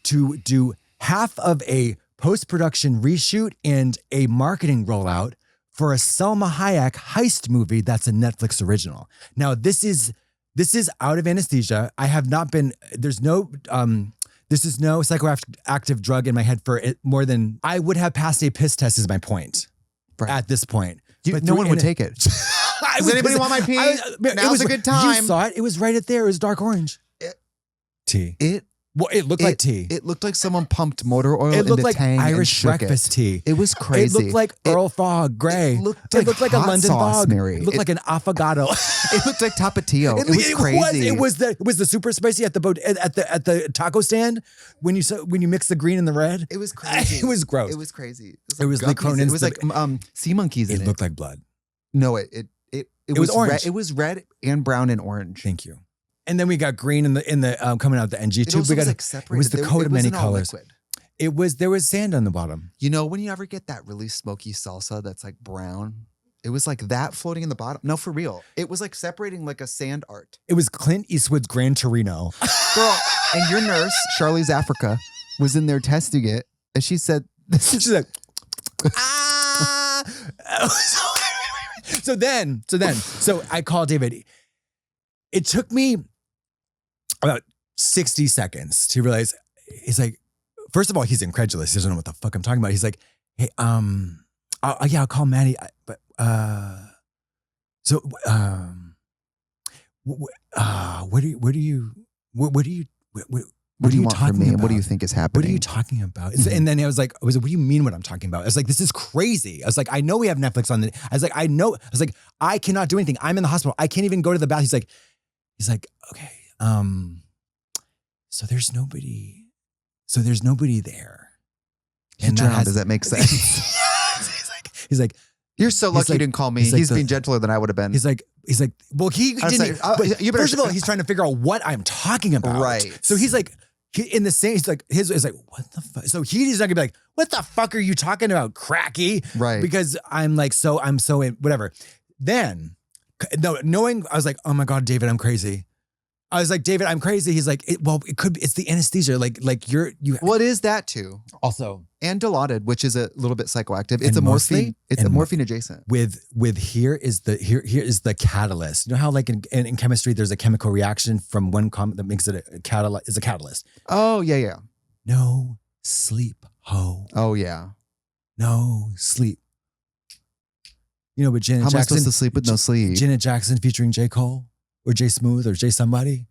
to do half of a post-production reshoot and a marketing rollout for a Selma Hayek heist movie that's a Netflix original. Now, this is out of anesthesia. I have not been, this is no psychoactive drug in my head for it more than, I would have passed a piss test is my point at this point. But no one would take it. Does anybody want my pee? Now's a good time. You saw it. It was right there. It was dark orange. Tea. It looked like tea. It looked like someone pumped motor oil into like Tang Irish breakfast tea. It was crazy. It looked like Earl Fog Grey. It looked like a London sauce, fog. Mary. It looked like an affogato. It looked like Tapatio. It was crazy. It was the super spicy at the taco stand when you mix the green and the red. It was crazy. It was gross. It was crazy. It was Lee Cronin's. It was like sea monkeys in it. It looked like blood. No, it was orange. Red, it was red and brown and orange. Thank you. And then we got green in the coming out the NG tube. We got separated. It was the coat of many colors. Liquid. There was sand on the bottom. You know when you ever get that really smoky salsa that's like brown? It was like that floating in the bottom. No, for real. It was like separating like a sand art. It was Clint Eastwood's Gran Torino. Girl, and your nurse, Charlie's Africa, was in there testing it, and she said, she's like, ah. So I called David. It took me about 60 seconds to realize, he's like, first of all, he's incredulous. He doesn't know what the fuck I'm talking about. He's like, hey, I'll call Maddie. But, what do you want from me? And what do you think is happening? What are you talking about? And then I was like, what do you mean what I'm talking about? I was like, this is crazy. I was like, I know we have Netflix on the, I was like, I cannot do anything. I'm in the hospital. I can't even go to the bathroom. He's like, okay. So there's nobody there. He drowned. Does that make sense? he's like, you're so lucky you didn't call me. He's being gentler than I would have been. He's like, well, he didn't. First of all, he's trying to figure out what I'm talking about. Right. So he's like, he's like, what the fuck? So he's not gonna be like, what the fuck are you talking about, cracky? Right. Because I'm so in whatever. Then, knowing, I was like, oh my God, David, I'm crazy. I was like, David, I'm crazy. He's like, it could be, it's the anesthesia. Like you. Well, it is that too. Also. And Dilaudid, which is a little bit psychoactive. It's a morphine. It's a morphine adjacent. With here is the catalyst. You know how like in chemistry, there's a chemical reaction from one compound that makes it a catalyst. Oh, yeah. No sleep, ho. Oh, yeah. No sleep. You know, but Janet Jackson. How am I supposed to sleep with no sleep? Janet Jackson featuring J. Cole or J. Smooth or J. Somebody.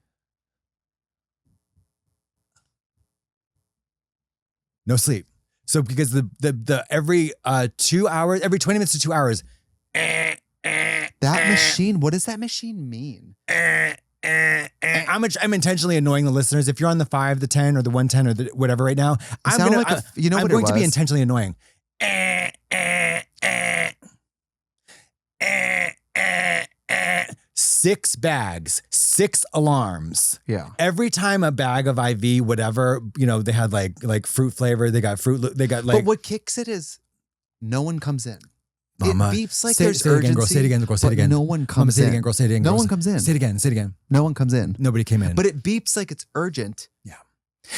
No sleep. So because the every 2 hours, every 20 minutes to 2 hours. That machine, what does that machine mean? I'm intentionally annoying the listeners. If you're on the 5, the 10, or the 110 or the whatever right now, I'm going to be intentionally annoying. 6 bags, 6 alarms. Yeah. Every time a bag of IV, whatever, you know, they had like fruit flavor. They got fruit. They got like. But what kicks it is no one comes in. Mama, it beeps like there's urgency. Again, girl, say it again, girl, say it again. No one comes in. in. Say it again, girl, say it again. No one comes in. Say it again, say it again. No one comes in. Nobody came in. But it beeps like it's urgent. Yeah.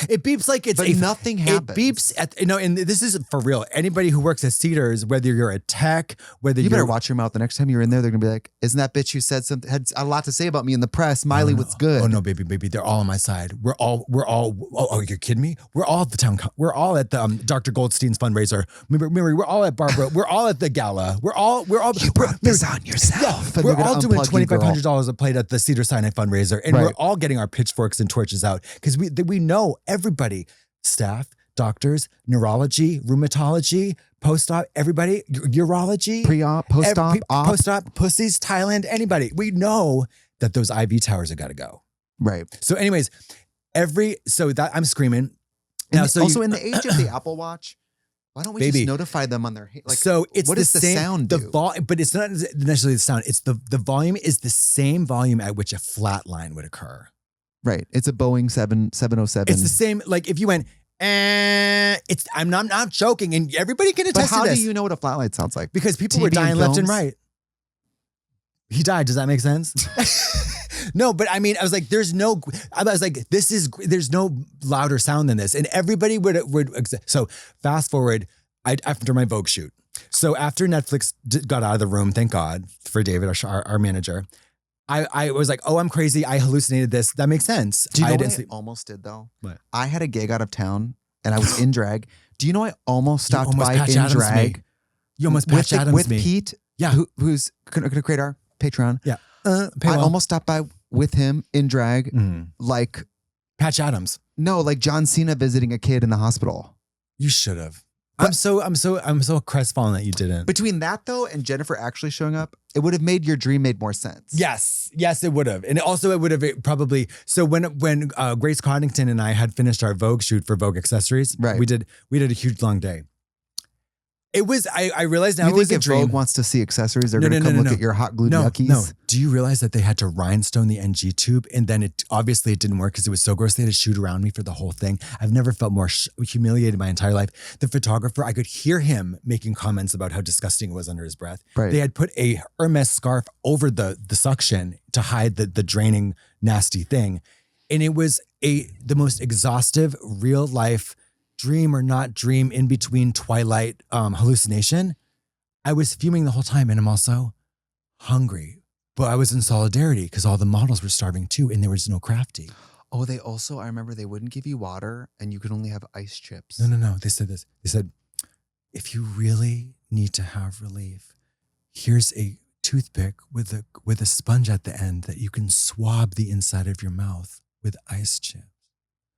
It beeps like it's but nothing happens. It beeps at and this is for real. Anybody who works at Cedars, whether you're a tech, whether you better watch your mouth the next time you're in there. They're gonna be like, "Isn't that bitch who said something had a lot to say about me in the press? Miley, what's good?" Oh no, baby, they're all on my side. We're all. Oh, you're kidding me? We're all at the town. We're all at the Dr. Goldstein's fundraiser. Remember, we're all at Barbara. We're all at the gala. We're all. You brought this on yourself. Yeah, we're all doing $2,500 a plate at the Cedar Sinai fundraiser, and we're all getting our pitchforks and torches out because we know everybody. Staff, doctors, neurology, rheumatology, post-op, everybody, urology, pre-op, post-op, post-op, pussies, Thailand, anybody. We know that those IV towers have got to go. Right. So anyways, I'm screaming. Now, in the age of the Apple Watch, why don't we just notify them on their so it's what the does the same, sound do? But it's not necessarily the sound. It's the volume is the same volume at which a flat line would occur. Right. It's a Boeing 707. It's the same, like if you went, I'm not joking, and everybody can attest to this. But how do you know what a flat line sounds like? Because people were dying left and right. He died. Does that make sense? No, but I mean, I was like, there's no louder sound than this. And everybody would. So fast forward, after my Vogue shoot. So after Netflix got out of the room, thank God for David, our manager, I was like, oh, I'm crazy. I hallucinated this. That makes sense. Do you know what I almost did though? What? I had a gig out of town and I was in drag. Do you know I almost stopped by Patch in Adams drag? Me. You almost Patch Adams with me. Pete, who's going to create our Patreon. Yeah. I almost stopped by with him in drag, like Patch Adams. No, like John Cena visiting a kid in the hospital. You should have. I'm so crestfallen that you didn't. Between that though and Jennifer actually showing up, it would have made your dream made more sense. Yes, it would have, and also it would have probably. So when Grace Coddington and I had finished our Vogue shoot for Vogue Accessories, right? We did a huge long day. It was. I realized now you it was think a dream. Vogue wants to see accessories, they're going to come look at your hot glued yuckies. No. Do you realize that they had to rhinestone the NG tube, and then it didn't work because it was so gross. They had to shoot around me for the whole thing. I've never felt more humiliated in my entire life. The photographer, I could hear him making comments about how disgusting it was under his breath. Right. They had put a Hermes scarf over the suction to hide the draining nasty thing, and it was the most exhaustive real life dream or not dream in between twilight hallucination. I was fuming the whole time, and I'm also hungry, but I was in solidarity because all the models were starving too, and there was no crafty. Oh, I remember they wouldn't give you water, and you could only have ice chips. No. They said this. They said, if you really need to have relief, here's a toothpick with a sponge at the end that you can swab the inside of your mouth with ice chips.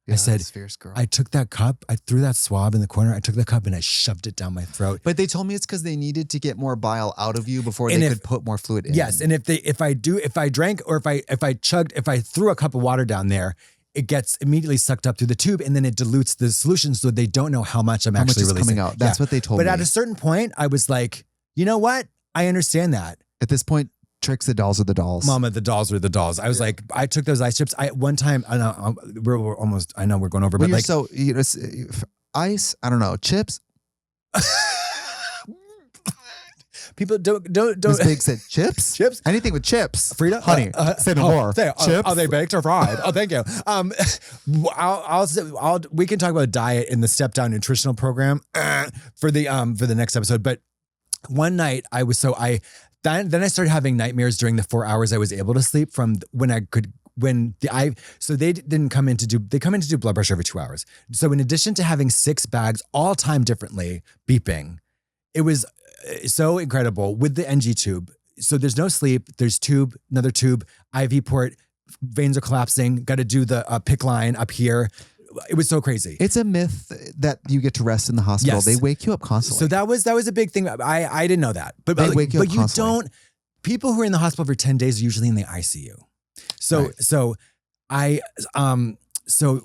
Yeah, I said, fierce girl. I took that cup, I threw that swab in the corner, I took the cup and I shoved it down my throat. But they told me it's because they needed to get more bile out of you before they could put more fluid in. Yes, and if I drank or if I threw a cup of water down there, it gets immediately sucked up through the tube and then it dilutes the solution so they don't know how much I'm actually releasing. Coming out. That's what they told me. But at a certain point, I was like, you know what? I understand that. At this point, Tricks, the dolls are the dolls. Mama, the dolls were the dolls. I was like, I took those ice chips. One time, I know we're almost. I know we're going over, but like, so ice. I don't know, chips. People don't. Miss Big said chips. Chips. Anything with chips. Frida, honey. Say no more. Chips. Are they baked or fried? Oh, thank you. We can talk about diet in the step down nutritional program for the next episode. But one night Then I started having nightmares during the 4 hours I was able to sleep from so they come in to do blood pressure every 2 hours. So in addition to having 6 bags all timed differently beeping, it was so incredible with the NG tube. So there's no sleep, there's tube, another tube, IV port, veins are collapsing, got to do the PICC line up here. It was so crazy. It's a myth that you get to rest in the hospital. Yes. They wake you up constantly. So that was a big thing. I didn't know that. But they wake you up constantly. You don't. People who are in the hospital for 10 days are usually in the ICU. So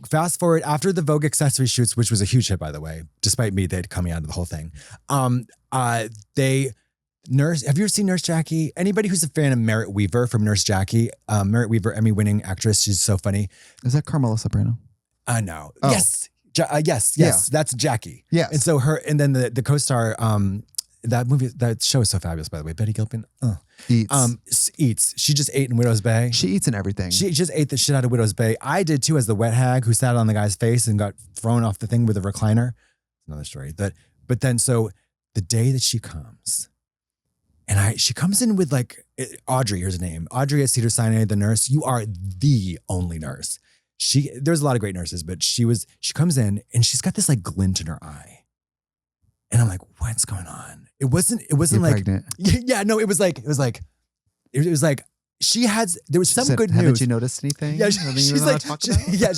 fast forward after the Vogue accessory shoots, which was a huge hit, by the way, despite me, they'd coming out of the whole thing. Have you ever seen Nurse Jackie? Anybody who's a fan of Merritt Wever from Nurse Jackie, Merritt Wever, Emmy-winning actress. She's so funny. Is that Carmela Soprano? No. Oh. Yes. Yes. Yeah. That's Jackie. Yes. And so then the co-star, that show is so fabulous, by the way. Betty Gilpin. Eats. She just ate in Widow's Bay. She eats in everything. She just ate the shit out of Widow's Bay. I did too, as the wet hag who sat on the guy's face and got thrown off the thing with a recliner. Another story. But then, so the day that she comes, and she comes in with like Audrey. Here's her name, Audrey at Cedars-Sinai, the nurse. You are the only nurse. There's a lot of great nurses, but she comes in and she's got this like glint in her eye. And I'm like, what's going on? It wasn't You're like, pregnant. yeah, no, it was like she had, there was some good news. Haven't you noticed anything? Yeah, she's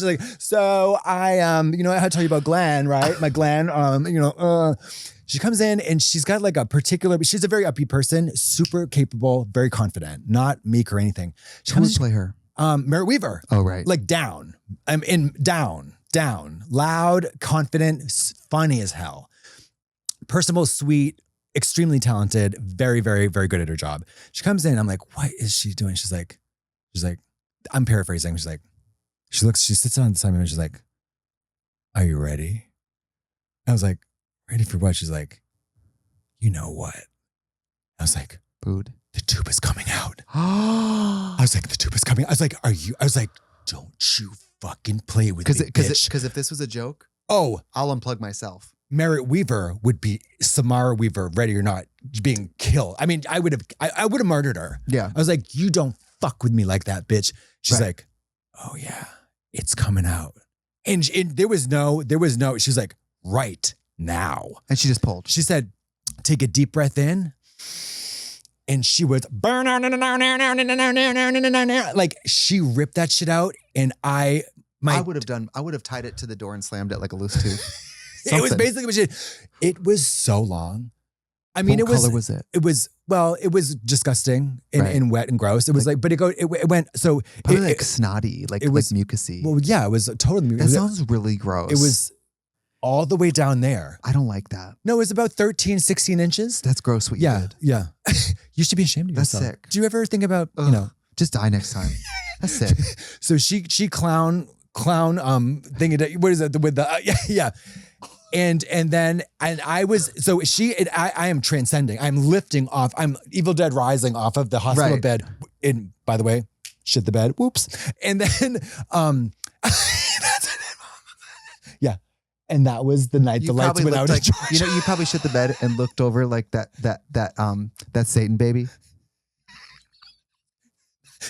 like, so I I had to tell you about Glenn, right? My Glenn, she comes in and she's got like she's a very upbeat person, super capable, very confident, not meek or anything. Who would play her? Merritt Weaver. Oh, right. Like down, loud, confident, funny as hell. Personable, sweet, extremely talented, very, very, very good at her job. She comes in, I'm like, what is she doing? She's like, I'm paraphrasing. She's like, she sits down on the side of me and she's like, are you ready? I was like, ready for what? She's like, you know what? I was like, food. The tube is coming out. I was like, the tube is coming. I was like, don't you fucking play with me, bitch. Because if this was a joke, I'll unplug myself. Merritt Weaver would be Samara Weaver, ready or not, being killed. I mean, I would have murdered her. Yeah. I was like, you don't fuck with me like that, bitch. She's like, oh yeah, it's coming out. And there was no, she's like, right now. And she just pulled. She said, take a deep breath in. And she was like, she ripped that shit out. And I would have tied it to the door and slammed it like a loose tooth. It was basically what it was so long. I mean, what color was it? It was disgusting and wet and gross. It was like, but it went, so. Probably like snotty, like mucusy. Well, yeah, it was totally mucusy. That sounds really gross. It was all the way down there. I don't like that. No, it was about 13, 16 inches. That's gross what you did. Yeah. You should be ashamed of yourself. That's sick. Do you ever think about, just die next time. That's sick. So she clown thing, what is it, with the, yeah. And I was, so I am transcending. I'm lifting off. I'm Evil Dead Rising off of the hospital bed. And by the way, shit the bed. Whoops. And then, yeah. And that was the night the lights went out. Like, you probably shit the bed and looked over like that Satan baby.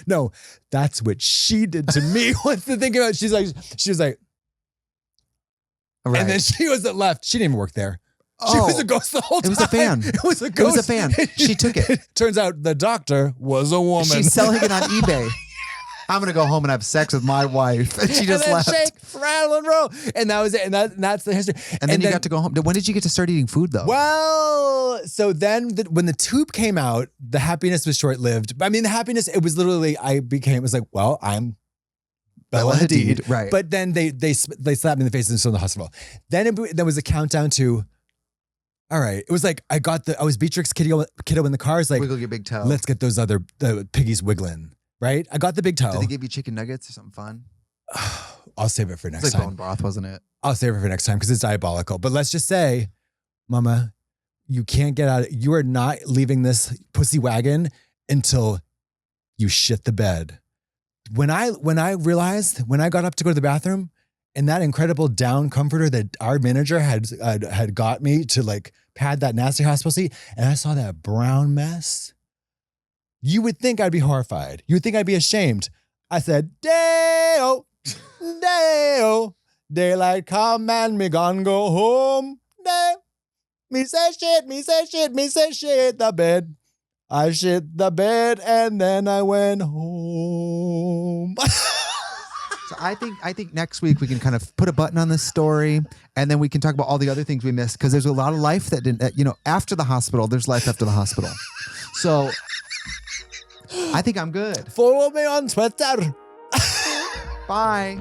No, that's what she did to me. What's the thing about? She was like, right. And then she was left. She didn't even work there. She was a ghost the whole time. It was a fan. It was a ghost. It was a fan. She took it. Turns out the doctor was a woman. She's selling it on eBay. I'm going to go home and have sex with my wife. And she just left. Shake, rattle, and roll. And that was it. And that's the history. And then you got to go home. When did you get to start eating food, though? Well, so then when the tube came out, the happiness was short-lived. I mean, the happiness, it was literally, it was like, well, I'm Bella Hadid. Right. But then they slapped me in the face and still in the hospital. Then there was a countdown to, all right. It was like, I was Beatrix kiddo in the car. It's like, wiggle your big toe. Let's get those other piggies wiggling. Right? I got the big toe. Did they give you chicken nuggets or something fun? I'll save it for next time. It's like bone broth, wasn't it? I'll save it for next time because it's diabolical. But let's just say, Mama, you can't get out. You are not leaving this pussy wagon until you shit the bed. When I realized, when I got up to go to the bathroom, and that incredible down comforter that our manager had got me to like pad that nasty hospital seat, and I saw that brown mess, you would think I'd be horrified. You would think I'd be ashamed. I said, Day-o, day-o, daylight come and me gon' go home. Day. Me say shit, the bed. I shit the bed and then I went home. So I think next week we can kind of put a button on this story and then we can talk about all the other things we missed because there's a lot of life that didn't, after the hospital, there's life after the hospital. So I think I'm good. Follow me on Twitter. Bye.